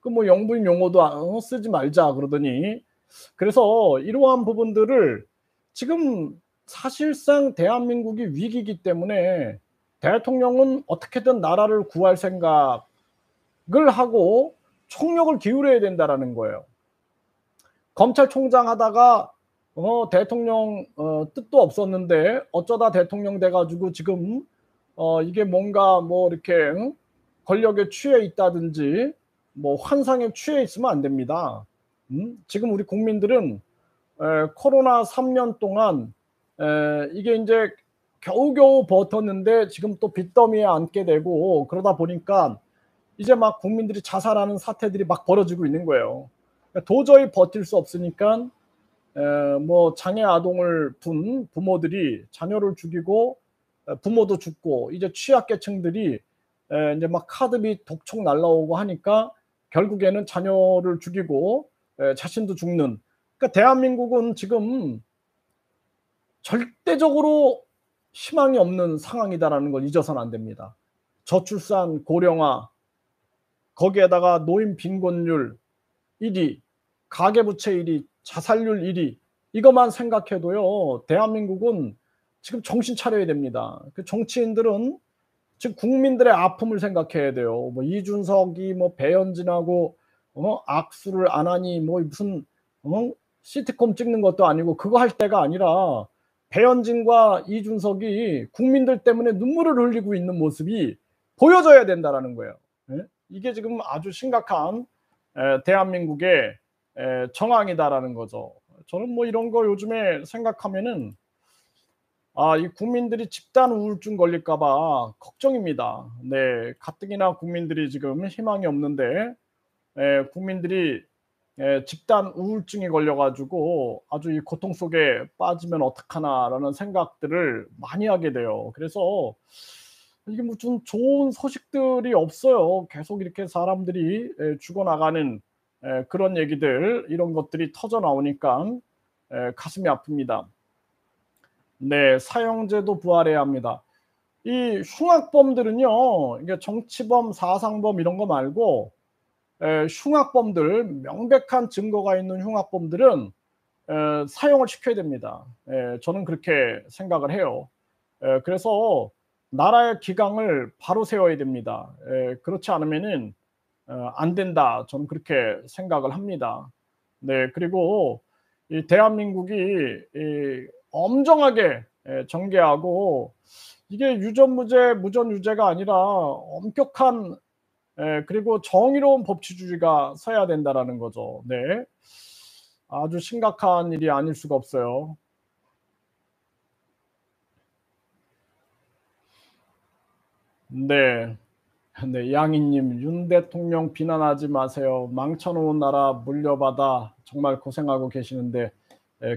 그 뭐 영부인 용어도 쓰지 말자 그러더니 그래서 이러한 부분들을 지금 사실상 대한민국이 위기이기 때문에 대통령은 어떻게든 나라를 구할 생각 을 하고 총력을 기울여야 된다라는 거예요. 검찰총장 하다가 대통령 뜻도 없었는데 어쩌다 대통령 돼 가지고 지금 이게 뭔가 뭐 이렇게 권력에 취해 있다든지 뭐 환상에 취해 있으면 안 됩니다. 지금 우리 국민들은 코로나 3년 동안 이게 인제 겨우겨우 버텼는데 지금 또 빚더미에 앉게 되고 그러다 보니까 이제 막 국민들이 자살하는 사태들이 막 벌어지고 있는 거예요. 그러니까 도저히 버틸 수 없으니까 뭐 장애 아동을 둔 부모들이 자녀를 죽이고 부모도 죽고 이제 취약계층들이 이제 막 카드비 독촉 날라오고 하니까 결국에는 자녀를 죽이고 자신도 죽는. 그러니까 대한민국은 지금 절대적으로 희망이 없는 상황이다라는 걸 잊어서는 안 됩니다. 저출산, 고령화, 거기에다가 노인 빈곤율 1위, 가계부채 1위, 자살률 1위, 이것만 생각해도요, 대한민국은 지금 정신 차려야 됩니다. 그 정치인들은 지금 국민들의 아픔을 생각해야 돼요. 뭐 이준석이 뭐 배현진하고 악수를 안 하니 뭐 무슨 시트콤 찍는 것도 아니고 그거 할 때가 아니라 배현진과 이준석이 국민들 때문에 눈물을 흘리고 있는 모습이 보여져야 된다라는 거예요. 예? 이게 지금 아주 심각한 대한민국의 정황이다라는 거죠. 저는 뭐 이런 거 요즘에 생각하면은 이 국민들이 집단 우울증 걸릴까 봐 걱정입니다. 네, 가뜩이나 국민들이 지금 희망이 없는데 국민들이 집단 우울증이 걸려 가지고 아주 이 고통 속에 빠지면 어떡하나라는 생각들을 많이 하게 돼요. 그래서 이게 무슨 좋은 소식들이 없어요. 계속 이렇게 사람들이 죽어나가는 그런 얘기들, 이런 것들이 터져 나오니까 가슴이 아픕니다. 네, 사형제도 부활해야 합니다. 이 흉악범들은요, 이게 정치범, 사상범 이런 거 말고 흉악범들, 명백한 증거가 있는 흉악범들은 사형을 시켜야 됩니다. 저는 그렇게 생각을 해요. 그래서 나라의 기강을 바로 세워야 됩니다. 그렇지 않으면은 안 된다. 저는 그렇게 생각을 합니다. 네, 그리고 이 대한민국이 이 엄정하게 정개하고 이게 유전무죄, 무전유죄가 아니라 엄격한 그리고 정의로운 법치주의가 서야 된다라는 거죠. 네. 아주 심각한 일이 아닐 수가 없어요. 네. 네, 양이님, 윤 대통령 비난하지 마세요. 망쳐놓은 나라 물려받아 정말 고생하고 계시는데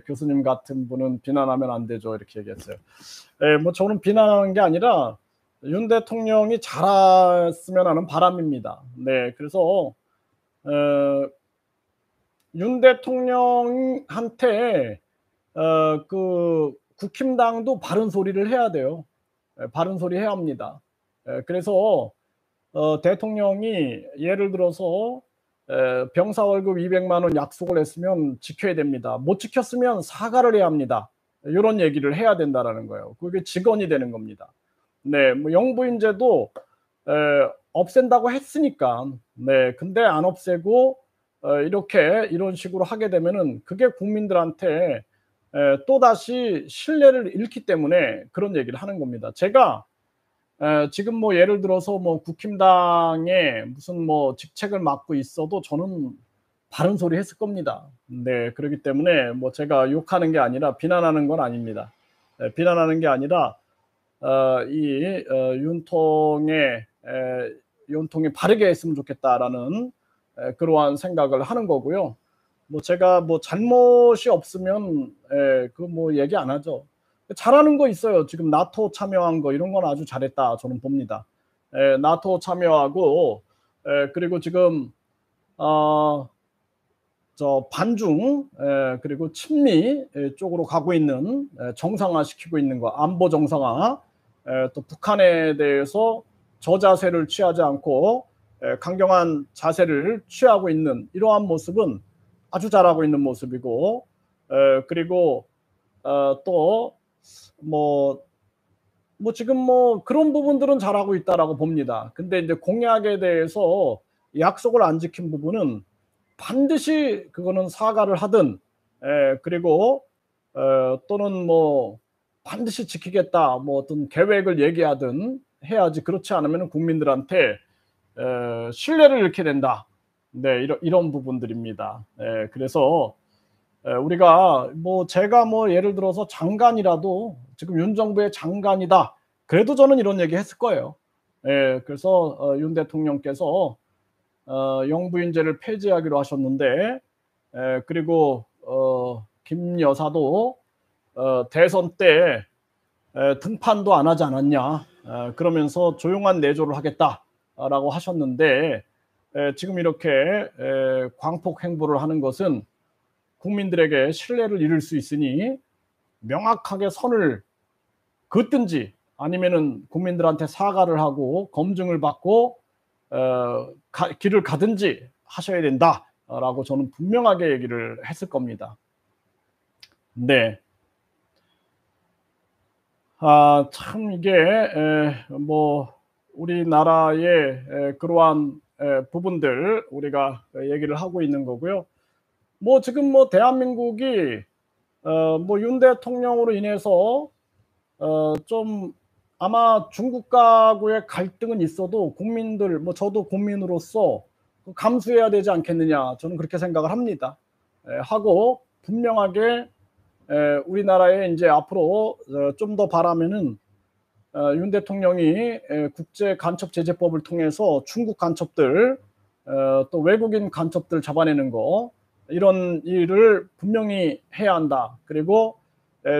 교수님 같은 분은 비난하면 안 되죠. 이렇게 얘기했어요. 뭐 저는 비난하는 게 아니라 윤 대통령이 잘했으면 하는 바람입니다. 네, 그래서 윤 대통령한테 그 국힘당도 바른 소리를 해야 돼요. 바른 소리 해야 합니다. 그래서 대통령이 예를 들어서 병사 월급 200만 원 약속을 했으면 지켜야 됩니다. 못 지켰으면 사과를 해야 합니다. 이런 얘기를 해야 된다라는 거예요. 그게 직언이 되는 겁니다. 네, 뭐 영부인제도 없앤다고 했으니까. 네, 근데 안 없애고 이렇게 이런 식으로 하게 되면은 그게 국민들한테 또 다시 신뢰를 잃기 때문에 그런 얘기를 하는 겁니다. 제가 지금 뭐 예를 들어서 뭐 국힘당에 무슨 뭐 직책을 맡고 있어도 저는 바른 소리 했을 겁니다. 네, 그렇기 때문에 뭐 제가 욕하는 게 아니라 비난하는 건 아닙니다. 비난하는 게 아니라 이 윤통이 바르게 했으면 좋겠다라는 그러한 생각을 하는 거고요. 뭐 제가 뭐 잘못이 없으면 그 뭐 얘기 안 하죠. 잘하는 거 있어요. 지금 나토 참여한 거 이런 건 아주 잘했다 저는 봅니다. 나토 참여하고 그리고 지금 어 저 반중 그리고 친미 쪽으로 가고 있는 정상화시키고 있는 거, 안보 정상화, 또 북한에 대해서 저자세를 취하지 않고 강경한 자세를 취하고 있는 이러한 모습은 아주 잘하고 있는 모습이고, 그리고 또 뭐 지금 뭐 그런 부분들은 잘하고 있다라고 봅니다. 근데 이제 공약에 대해서 약속을 안 지킨 부분은 반드시 그거는 사과를 하든 그리고 또는 뭐 반드시 지키겠다 뭐 어떤 계획을 얘기하든 해야지. 그렇지 않으면 국민들한테 신뢰를 잃게 된다. 네, 이런 부분들입니다. 그래서 우리가 뭐 제가 뭐 예를 들어서 장관이라도 지금 윤 정부의 장관이다. 그래도 저는 이런 얘기 했을 거예요. 그래서 윤 대통령께서 영부인제를 폐지하기로 하셨는데 그리고 김 여사도 대선 때 등판도 안 하지 않았냐. 그러면서 조용한 내조를 하겠다. 라고 하셨는데 지금 이렇게 광폭 행보를 하는 것은 국민들에게 신뢰를 잃을 수 있으니 명확하게 선을 긋든지 아니면은 국민들한테 사과를 하고 검증을 받고 길을 가든지 하셔야 된다라고 저는 분명하게 얘기를 했을 겁니다. 네. 참 이게 뭐 우리나라의 그러한 부분들 우리가 얘기를 하고 있는 거고요. 뭐 지금 뭐 대한민국이 뭐 윤 대통령으로 인해서 좀 아마 중국과의 갈등은 있어도 국민들 뭐 저도 국민으로서 감수해야 되지 않겠느냐 저는 그렇게 생각을 합니다. 하고 분명하게 우리나라에 인제 앞으로 좀 더 바라면은 윤 대통령이 국제 간첩 제재법을 통해서 중국 간첩들 또 외국인 간첩들 잡아내는 거 이런 일을 분명히 해야 한다. 그리고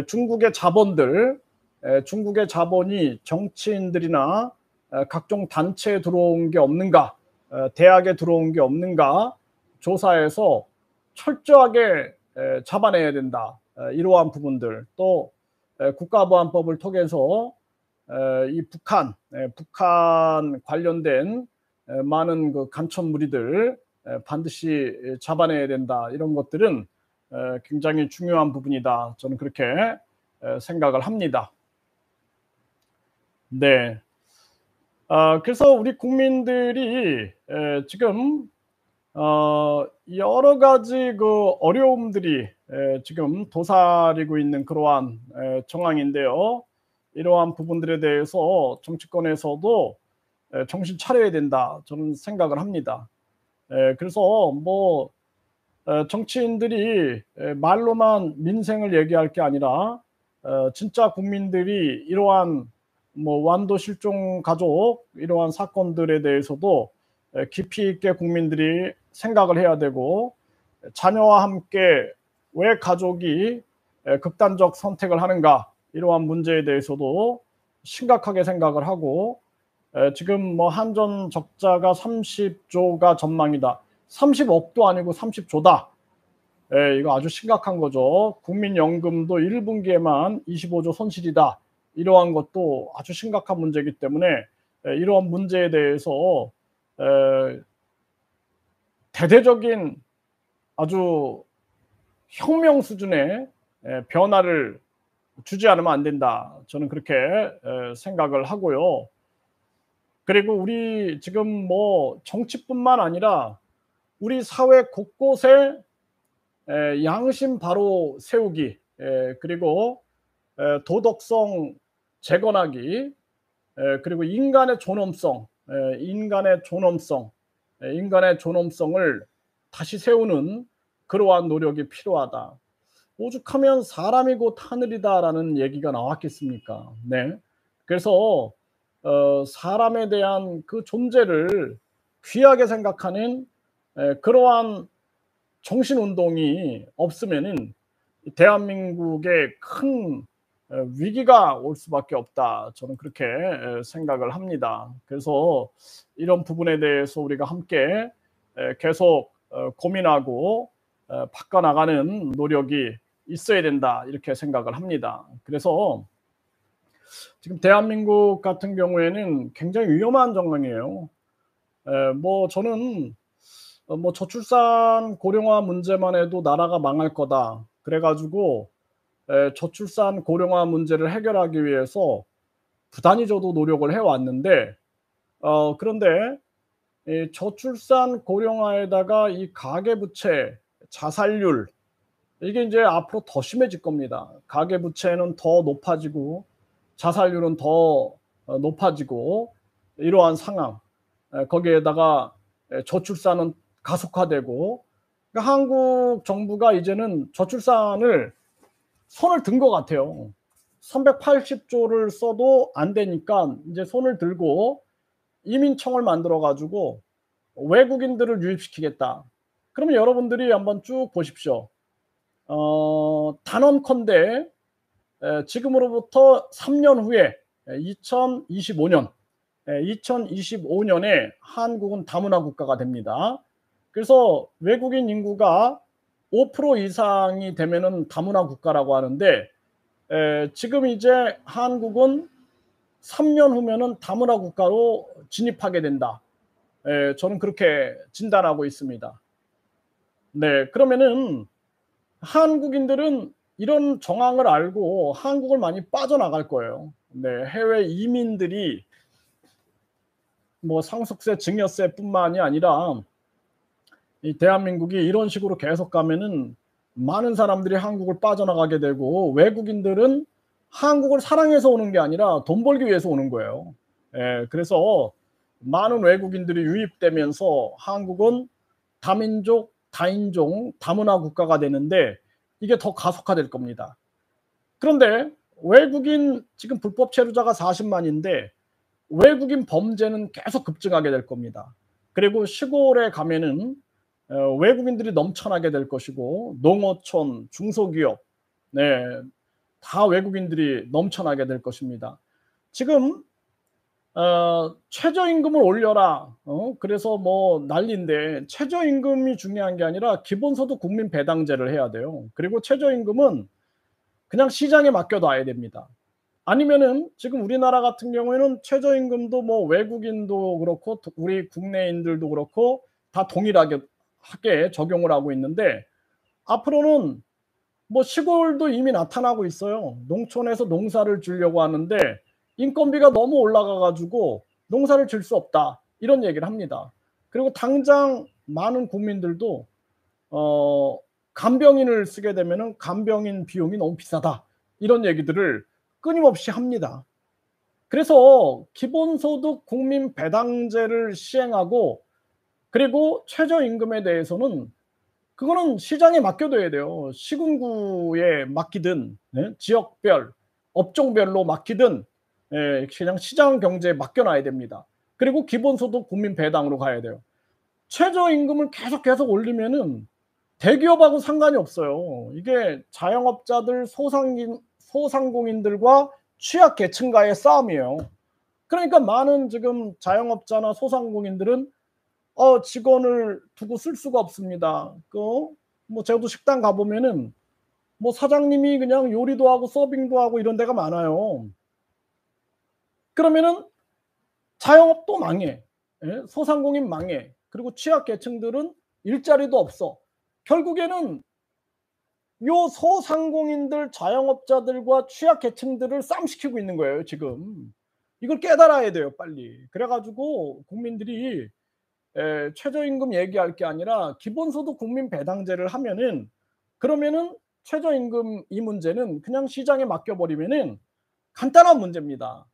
중국의 자본들 중국의 자본이 정치인들이나 각종 단체에 들어온 게 없는가 대학에 들어온 게 없는가 조사해서 철저하게 잡아내야 된다. 이러한 부분들 또 국가보안법을 통해서 이 북한 관련된 많은 그 간첩 무리들 반드시 잡아내야 된다. 이런 것들은 굉장히 중요한 부분이다. 저는 그렇게 생각을 합니다. 네. 그래서 우리 국민들이 지금 여러 가지 그 어려움들이 지금 도사리고 있는 그러한 정황인데요. 이러한 부분들에 대해서 정치권에서도 정신 차려야 된다. 저는 생각을 합니다. 그래서 뭐 정치인들이 말로만 민생을 얘기할 게 아니라 진짜 국민들이 이러한 뭐 완도 실종 가족 이러한 사건들에 대해서도 깊이 있게 국민들이 생각을 해야 되고 자녀와 함께 왜 가족이 극단적 선택을 하는가 이러한 문제에 대해서도 심각하게 생각을 하고 지금 뭐 한전 적자가 30조가 전망이다. 30억도 아니고 30조다. 이거 아주 심각한 거죠. 국민연금도 1분기에만 25조 손실이다. 이러한 것도 아주 심각한 문제이기 때문에 이러한 문제에 대해서 대대적인 아주 혁명 수준의 변화를 주지 않으면 안 된다. 저는 그렇게 생각을 하고요. 그리고 우리 지금 뭐 정치뿐만 아니라 우리 사회 곳곳에 양심 바로 세우기 그리고 도덕성 재건하기 그리고 인간의 존엄성을 다시 세우는 그러한 노력이 필요하다. 오죽하면 사람이 곧 하늘이다라는 얘기가 나왔겠습니까? 네. 그래서 사람에 대한 그 존재를 귀하게 생각하는 그러한 정신운동이 없으면은 대한민국에 큰 위기가 올 수밖에 없다. 저는 그렇게 생각을 합니다. 그래서 이런 부분에 대해서 우리가 함께 계속 고민하고 바꿔나가는 노력이 있어야 된다. 이렇게 생각을 합니다. 그래서 지금 대한민국 같은 경우에는 굉장히 위험한 정황이에요. 뭐 저는 뭐 저출산 고령화 문제만 해도 나라가 망할 거다. 그래 가지고 저출산 고령화 문제를 해결하기 위해서 부단히 저도 노력을 해 왔는데 그런데 이 저출산 고령화에다가 이 가계부채, 자살률 이게 인제 앞으로 더 심해질 겁니다. 가계부채는 더 높아지고 자살률은 더 높아지고 이러한 상황. 거기에다가 저출산은 가속화되고 그러니까 한국 정부가 이제는 저출산을 손을 든 것 같아요. 380조를 써도 안 되니까 이제 손을 들고 이민청을 만들어 가지고 외국인들을 유입시키겠다. 그러면 여러분들이 한번 쭉 보십시오. 단언컨대 지금으로부터 3년 후에 2025년 2025년에 한국은 다문화 국가가 됩니다. 그래서 외국인 인구가 5% 이상이 되면은 다문화 국가라고 하는데 지금 이제 한국은 3년 후면은 다문화 국가로 진입하게 된다. 저는 그렇게 진단하고 있습니다. 네, 그러면은 한국인들은 이런 정황을 알고 한국을 많이 빠져나갈 거예요. 네, 해외 이민들이 뭐 상속세, 증여세뿐만이 아니라 이 대한민국이 이런 식으로 계속 가면은 많은 사람들이 한국을 빠져나가게 되고 외국인들은 한국을 사랑해서 오는 게 아니라 돈 벌기 위해서 오는 거예요. 그래서 많은 외국인들이 유입되면서 한국은 다민족, 다인종, 다문화 국가가 되는데 이게 더 가속화될 겁니다. 그런데 외국인 지금 불법 체류자가 40만인데 외국인 범죄는 계속 급증하게 될 겁니다. 그리고 시골에 가면은 외국인들이 넘쳐나게 될 것이고 농어촌, 중소기업, 네, 다 외국인들이 넘쳐나게 될 것입니다. 지금 최저임금을 올려라. 그래서 뭐 난리인데 최저임금이 중요한 게 아니라 기본소득 국민 배당제를 해야 돼요. 그리고 최저임금은 그냥 시장에 맡겨놔야 됩니다. 아니면은 지금 우리나라 같은 경우에는 최저임금도 뭐 외국인도 그렇고 우리 국내인들도 그렇고 다 동일하게 하게 적용을 하고 있는데 앞으로는 뭐 시골도 이미 나타나고 있어요. 농촌에서 농사를 지으려고 하는데 인건비가 너무 올라가 가지고 농사를 지을 수 없다. 이런 얘기를 합니다. 그리고 당장 많은 국민들도 어 간병인을 쓰게 되면은 간병인 비용이 너무 비싸다. 이런 얘기들을 끊임없이 합니다. 그래서 기본소득 국민 배당제를 시행하고 그리고 최저임금에 대해서는 그거는 시장에 맡겨둬야 돼요. 시군구에 맡기든 지역별, 업종별로 맡기든 그냥 시장 경제에 맡겨놔야 됩니다. 그리고 기본소득 국민 배당으로 가야 돼요. 최저임금을 계속 올리면은 대기업하고 상관이 없어요. 이게 자영업자들, 소상공인들과 취약계층과의 싸움이에요. 그러니까 많은 지금 자영업자나 소상공인들은 직원을 두고 쓸 수가 없습니다. 뭐 저도 식당 가보면은 뭐 사장님이 그냥 요리도 하고 서빙도 하고 이런 데가 많아요. 그러면은 자영업 또 망해. 소상공인 망해. 그리고 취약계층들은 일자리도 없어. 결국에는 요 소상공인들, 자영업자들과 취약계층들을 싸움시키고 있는 거예요, 지금. 이걸 깨달아야 돼요, 빨리. 그래 가지고 국민들이 최저임금 얘기할 게 아니라 기본소득 국민 배당제를 하면은 그러면은 최저임금 이 문제는 그냥 시장에 맡겨 버리면은 간단한 문제입니다.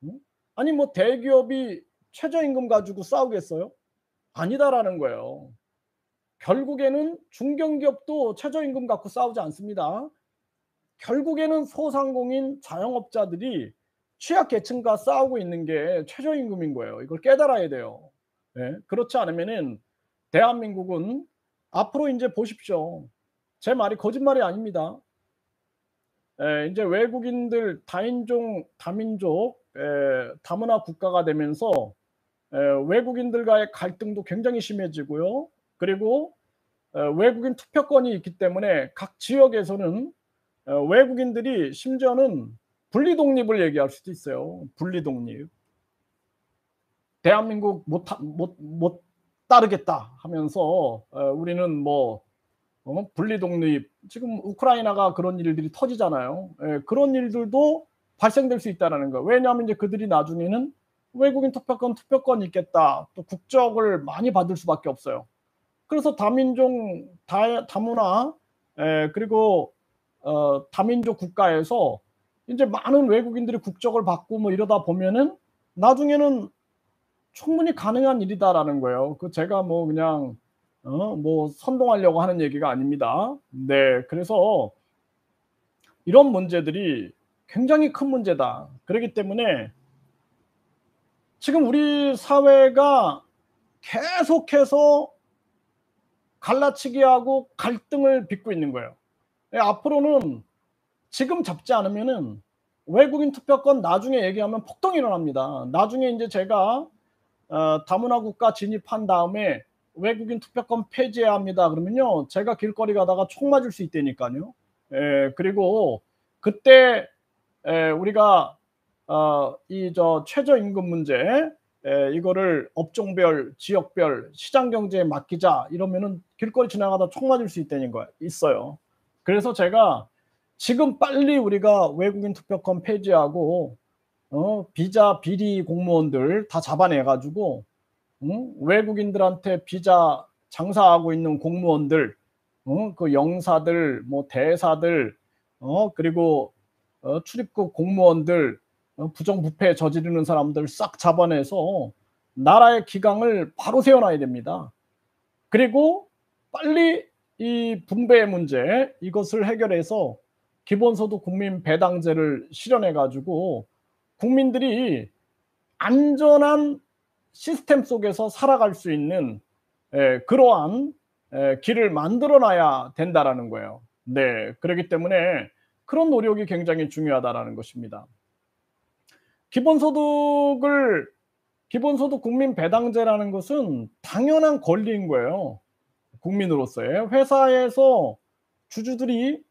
음? 아니 뭐 대기업이 최저임금 가지고 싸우겠어요? 아니다라는 거예요. 결국에는 중견기업도 최저임금 갖고 싸우지 않습니다. 결국에는 소상공인 자영업자들이 취약계층과 싸우고 있는 게 최저임금인 거예요. 이걸 깨달아야 돼요. 그렇지 않으면은 대한민국은 앞으로 인제 보십시오. 제 말이 거짓말이 아닙니다. 인제 외국인들 다인종, 다민족, 다문화 국가가 되면서 외국인들과의 갈등도 굉장히 심해지고요. 그리고 외국인 투표권이 있기 때문에 각 지역에서는 외국인들이 심지어는 분리 독립을 얘기할 수도 있어요. 분리 독립. 대한민국 못 따르겠다 하면서 우리는 뭐 분리 독립 지금 우크라이나가 그런 일들이 터지잖아요. 그런 일들도 발생될 수 있다라는 거. 왜냐하면 이제 그들이 나중에는 외국인 투표권이 있겠다. 또 국적을 많이 받을 수밖에 없어요. 그래서 다민족, 다문화, 그리고 다민족 국가에서 이제 많은 외국인들이 국적을 받고 뭐 이러다 보면은 나중에는 충분히 가능한 일이다라는 거예요. 제가 뭐 그냥 뭐 선동하려고 하는 얘기가 아닙니다. 네. 그래서 이런 문제들이 굉장히 큰 문제다. 그렇기 때문에 지금 우리 사회가 계속해서 갈라치기하고 갈등을 빚고 있는 거예요. 앞으로는 지금 잡지 않으면은 외국인 투표권 나중에 얘기하면 폭동이 일어납니다. 나중에 이제 제가 다문화 국가 진입한 다음에 외국인 투표권 폐지해야 합니다. 그러면요, 제가 길거리 가다가 총 맞을 수 있다니까요. 그리고 그때 우리가 이 최저임금 문제, 이거를 업종별, 지역별, 시장 경제에 맡기자 이러면은 길거리 지나가다 총 맞을 수 있다는 거 있어요. 그래서 제가 지금 빨리 우리가 외국인 투표권 폐지하고 비자 비리 공무원들 다 잡아내 가지고 외국인들한테 비자 장사하고 있는 공무원들, 그 영사들, 뭐 대사들, 그리고 출입국 공무원들, 부정부패 저지르는 사람들 싹 잡아내서 나라의 기강을 바로 세워놔야 됩니다. 그리고 빨리 이 분배 문제 이것을 해결해서 기본소득 국민 배당제를 실현해 가지고 국민들이 안전한 시스템 속에서 살아갈 수 있는 그러한 길을 만들어 놔야 된다라는 거예요. 네. 그렇기 때문에 그런 노력이 굉장히 중요하다라는 것입니다. 기본소득 국민 배당제라는 것은 당연한 권리인 거예요. 국민으로서의. 회사에서 주주들이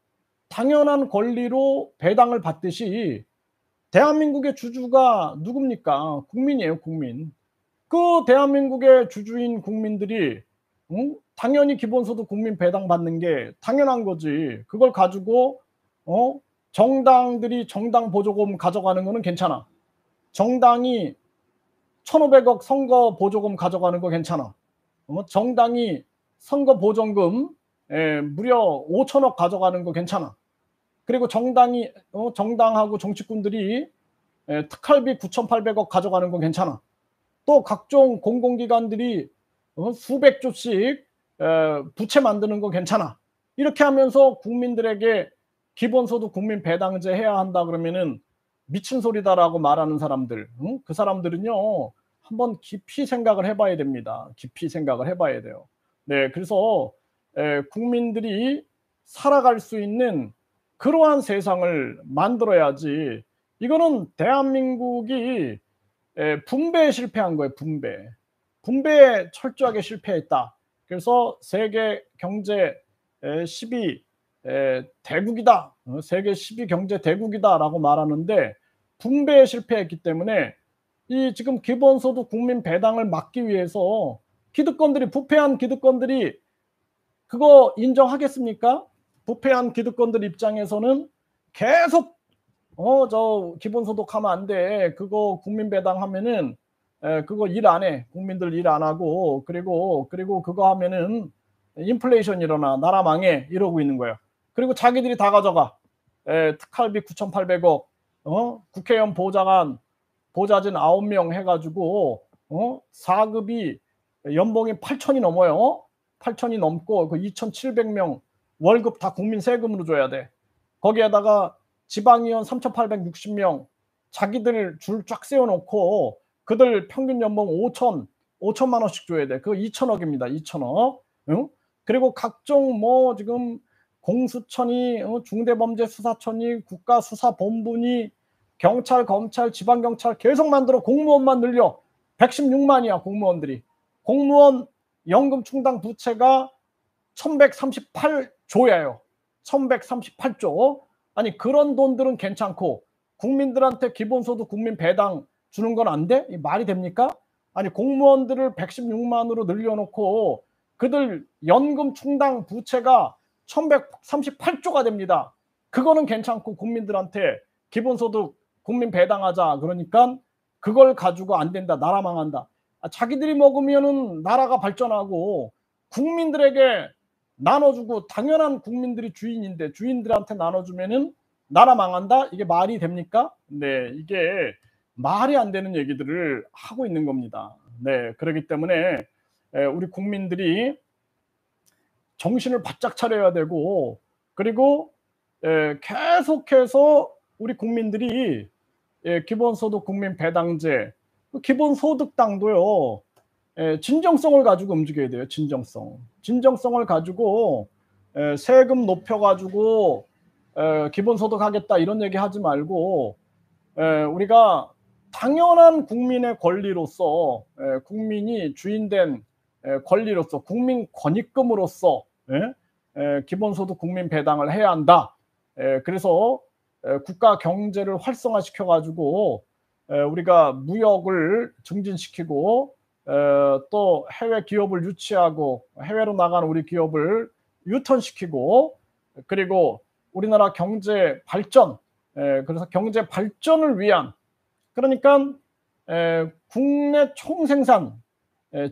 당연한 권리로 배당을 받듯이 대한민국의 주주가 누굽니까? 국민이에요, 국민. 그 대한민국의 주주인 국민들이 당연히 기본소득 국민 배당 받는 게 당연한 거지. 그걸 가지고 정당들이 정당 보조금 가져가는 거는 괜찮아. 정당이 1,500억 선거 보조금 가져가는 거 괜찮아. 정당이 선거 보전금 무려 5천억 가져가는 거 괜찮아. 그리고 정당하고 정치꾼들이 특활비 9,800억 가져가는 거 괜찮아. 또 각종 공공기관들이 수백 조씩 부채 만드는 거 괜찮아. 이렇게 하면서 국민들에게 기본소득 국민 배당제 해야 한다 그러면은 미친 소리다라고 말하는 사람들, 그 사람들은요 한번 깊이 생각을 해봐야 됩니다. 깊이 생각을 해봐야 돼요. 네, 그래서 국민들이 살아갈 수 있는 그러한 세상을 만들어야지. 이거는 대한민국이 분배에 실패한 거예요. 분배에 철저하게 실패했다. 그래서 세계 경제 10위 대국이다. 세계 10위 경제 대국이다라고 말하는데 분배에 실패했기 때문에 이 지금 기본소득 국민 배당을 막기 위해서 기득권들이, 부패한 기득권들이 그거 인정하겠습니까? 부패한 기득권들 입장에서는 계속 저 기본소득 하면 안 돼. 그거 국민 배당하면은 그거 일 안 해. 국민들 일 안 하고 그리고 그거 하면은 인플레이션 일어나. 나라 망해. 이러고 있는 거예요. 그리고 자기들이 다 가져가. 특활비 9,800억. 국회의원 보좌관 보좌진 9명 해 가지고 4급이 연봉이 8천이 넘어요. 8천이 넘고 그 2,700명 월급 다 국민 세금으로 줘야 돼. 거기에다가 지방의원 3,860명 자기들 줄 쫙 세워놓고 그들 평균 연봉 5천만 원씩 줘야 돼. 그거 2천억입니다. 2천억. 응? 그리고 각종 뭐 지금 공수처니 중대범죄수사처니 국가수사본부니 경찰, 검찰, 지방경찰 계속 만들어. 공무원만 늘려. 116만이야 공무원들이. 공무원 연금 충당 부채가 1138조예요. 1138조. 아니 그런 돈들은 괜찮고 국민들한테 기본소득 국민 배당 주는 건 안 돼? 말이 됩니까? 아니 공무원들을 116만으로 늘려놓고 그들 연금 충당 부채가 1138조가 됩니다. 그거는 괜찮고 국민들한테 기본소득 국민 배당하자 그러니까 그걸 가지고 안 된다. 나라 망한다. 자기들이 먹으면은 나라가 발전하고 국민들에게 나눠주고 당연한 국민들이 주인인데 주인들한테 나눠주면은 나라 망한다? 이게 말이 됩니까? 네, 이게 말이 안 되는 얘기들을 하고 있는 겁니다. 네, 그렇기 때문에 우리 국민들이 정신을 바짝 차려야 되고 그리고 계속해서 우리 국민들이 기본소득 국민 배당제, 기본소득당도요 진정성을 가지고 움직여야 돼요. 진정성을 가지고 세금 높여가지고 기본소득 하겠다 이런 얘기 하지 말고 우리가 당연한 국민의 권리로서 국민이 주인된 권리로서 국민 권익금으로서 기본소득 국민 배당을 해야 한다. 그래서 국가 경제를 활성화시켜 가지고 우리가 무역을 증진시키고 또 해외 기업을 유치하고 해외로 나가는 우리 기업을 유턴시키고 그리고 우리나라 경제 발전 그래서 경제 발전을 위한 그러니까 국내 총생산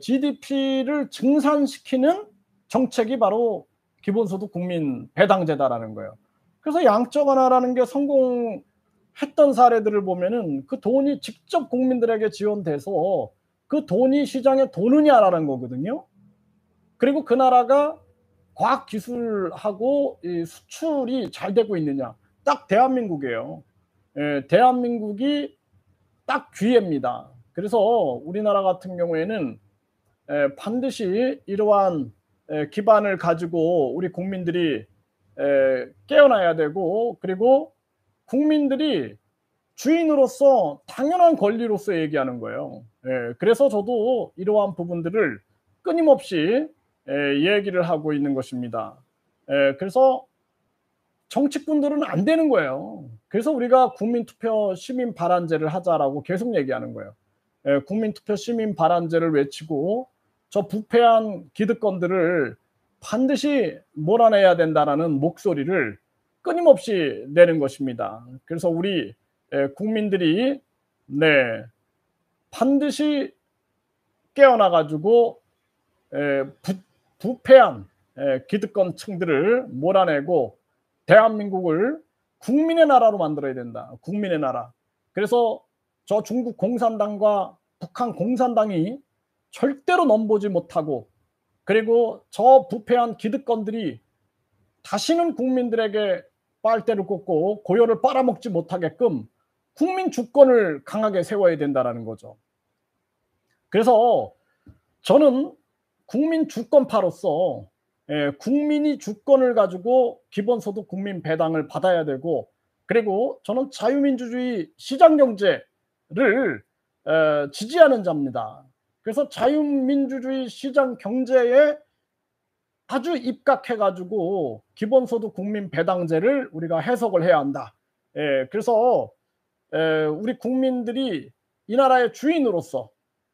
GDP를 증산시키는 정책이 바로 기본소득 국민 배당제다라는 거예요. 그래서 양적 완화라는 게 성공했던 사례들을 보면은 그 돈이 직접 국민들에게 지원돼서 그 돈이 시장에 도느냐라는 거거든요. 그리고 그 나라가 과학기술하고 이 수출이 잘 되고 있느냐. 딱 대한민국이에요. 대한민국이 딱 기회입니다. 그래서 우리나라 같은 경우에는 반드시 이러한 기반을 가지고 우리 국민들이 깨어나야 되고 그리고 국민들이 주인으로서 당연한 권리로서 얘기하는 거예요. 그래서 저도 이러한 부분들을 끊임없이 얘기를 하고 있는 것입니다. 그래서 정치꾼들은 안 되는 거예요. 그래서 우리가 국민투표 시민 발안제를 하자라고 계속 얘기하는 거예요. 국민투표 시민 발안제를 외치고 저 부패한 기득권들을 반드시 몰아내야 된다라는 목소리를 끊임없이 내는 것입니다. 그래서 우리 국민들이 반드시 깨어나 가지고 부패한 기득권층들을 몰아내고 대한민국을 국민의 나라로 만들어야 된다. 국민의 나라. 그래서 저 중국 공산당과 북한 공산당이 절대로 넘보지 못하고 그리고 저 부패한 기득권들이 다시는 국민들에게 빨대를 꽂고 고요를 빨아먹지 못하게끔 국민 주권을 강하게 세워야 된다는 거죠. 그래서 저는 국민 주권파로서 국민이 주권을 가지고 기본소득 국민 배당을 받아야 되고 그리고 저는 자유민주주의 시장경제를 지지하는 자입니다. 그래서 자유민주주의 시장경제에 아주 입각해 가지고 기본소득 국민 배당제를 우리가 해석을 해야 한다. 그래서 우리 국민들이 이 나라의 주인으로서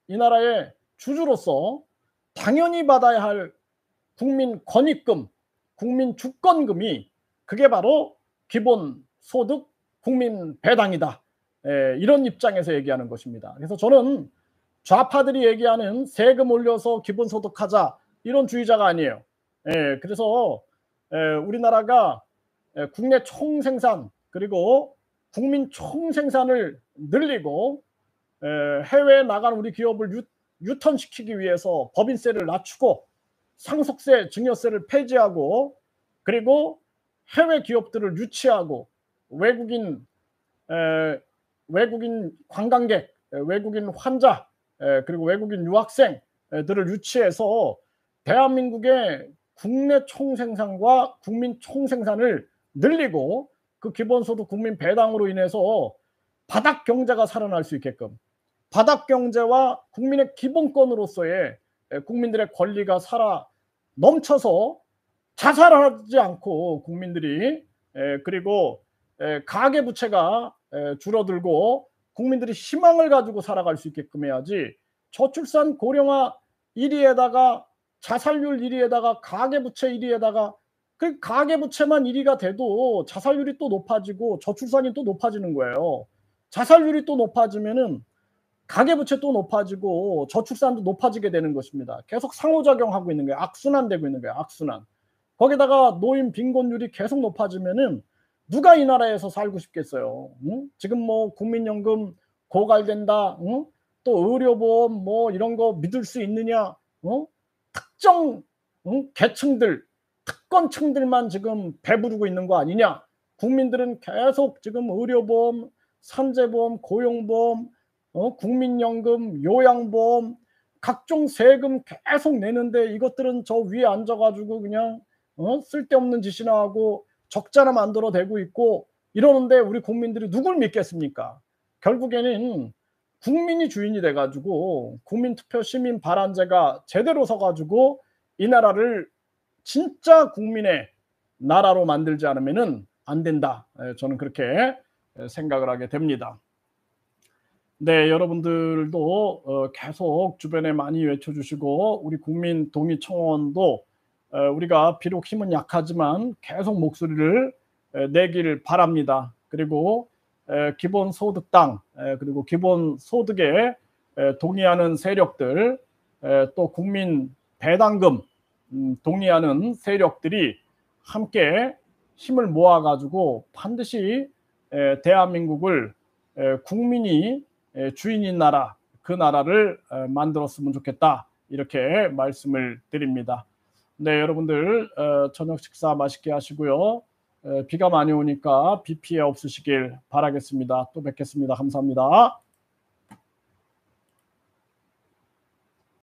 이 나라의 주주로서 당연히 받아야 할 국민 권익금, 국민 주권금이 그게 바로 기본소득 국민 배당이다. 이런 입장에서 얘기하는 것입니다. 그래서 저는 좌파들이 얘기하는 세금 올려서 기본소득 하자 이런 주의자가 아니에요. 그래서 우리나라가 국내 총생산 그리고 국민 총생산을 늘리고 해외에 나간 우리 기업을 유턴시키기 위해서 법인세를 낮추고 상속세, 증여세를 폐지하고 그리고 해외 기업들을 유치하고 외국인 관광객, 외국인 환자 그리고 외국인 유학생들을 유치해서 대한민국의 국내 총생산과 국민 총생산을 늘리고 그 기본소득 국민 배당으로 인해서 바닥 경제가 살아날 수 있게끔 바닥 경제와 국민의 기본권으로서의 국민들의 권리가 살아 넘쳐서 자살하지 않고 국민들이 그리고 가계부채가 줄어들고 국민들이 희망을 가지고 살아갈 수 있게끔 해야지 저출산 고령화 1위에다가 자살률 1위에다가 가계부채 1위에다가 그 가계부채만 1위가 돼도 자살률이 또 높아지고 저출산이 또 높아지는 거예요. 자살률이 또 높아지면은 가계부채 또 높아지고 저출산도 높아지게 되는 것입니다. 계속 상호작용하고 있는 거예요. 악순환 되고 있는 거예요. 악순환. 거기다가 노인 빈곤율이 계속 높아지면은 누가 이 나라에서 살고 싶겠어요. 응? 지금 뭐 국민연금 고갈된다. 응? 또 의료보험 뭐 이런 거 믿을 수 있느냐. 특정 계층들 특권층들만 지금 배부르고 있는 거 아니냐. 국민들은 계속 지금 의료보험, 산재보험, 고용보험, 국민연금, 요양보험 각종 세금 계속 내는데 이것들은 저 위에 앉아가지고 그냥 쓸데없는 짓이나 하고 적자나 만들어대고 있고 이러는데 우리 국민들이 누굴 믿겠습니까? 결국에는 국민이 주인이 돼 가지고 국민투표 시민 발안제가 제대로 서 가지고 이 나라를 진짜 국민의 나라로 만들지 않으면은 안 된다. 저는 그렇게 생각을 하게 됩니다. 네, 여러분들도 계속 주변에 많이 외쳐주시고 우리 국민동의청원도 우리가 비록 힘은 약하지만 계속 목소리를 내길 바랍니다. 그리고 기본소득당 그리고 기본소득에 동의하는 세력들 또 국민 배당금 동의하는 세력들이 함께 힘을 모아가지고 반드시 대한민국을 국민이 주인인 나라, 그 나라를 만들었으면 좋겠다. 이렇게 말씀을 드립니다. 네, 여러분들 저녁 식사 맛있게 하시고요. 비가 많이 오니까 비 피해 없으시길 바라겠습니다. 또 뵙겠습니다. 감사합니다.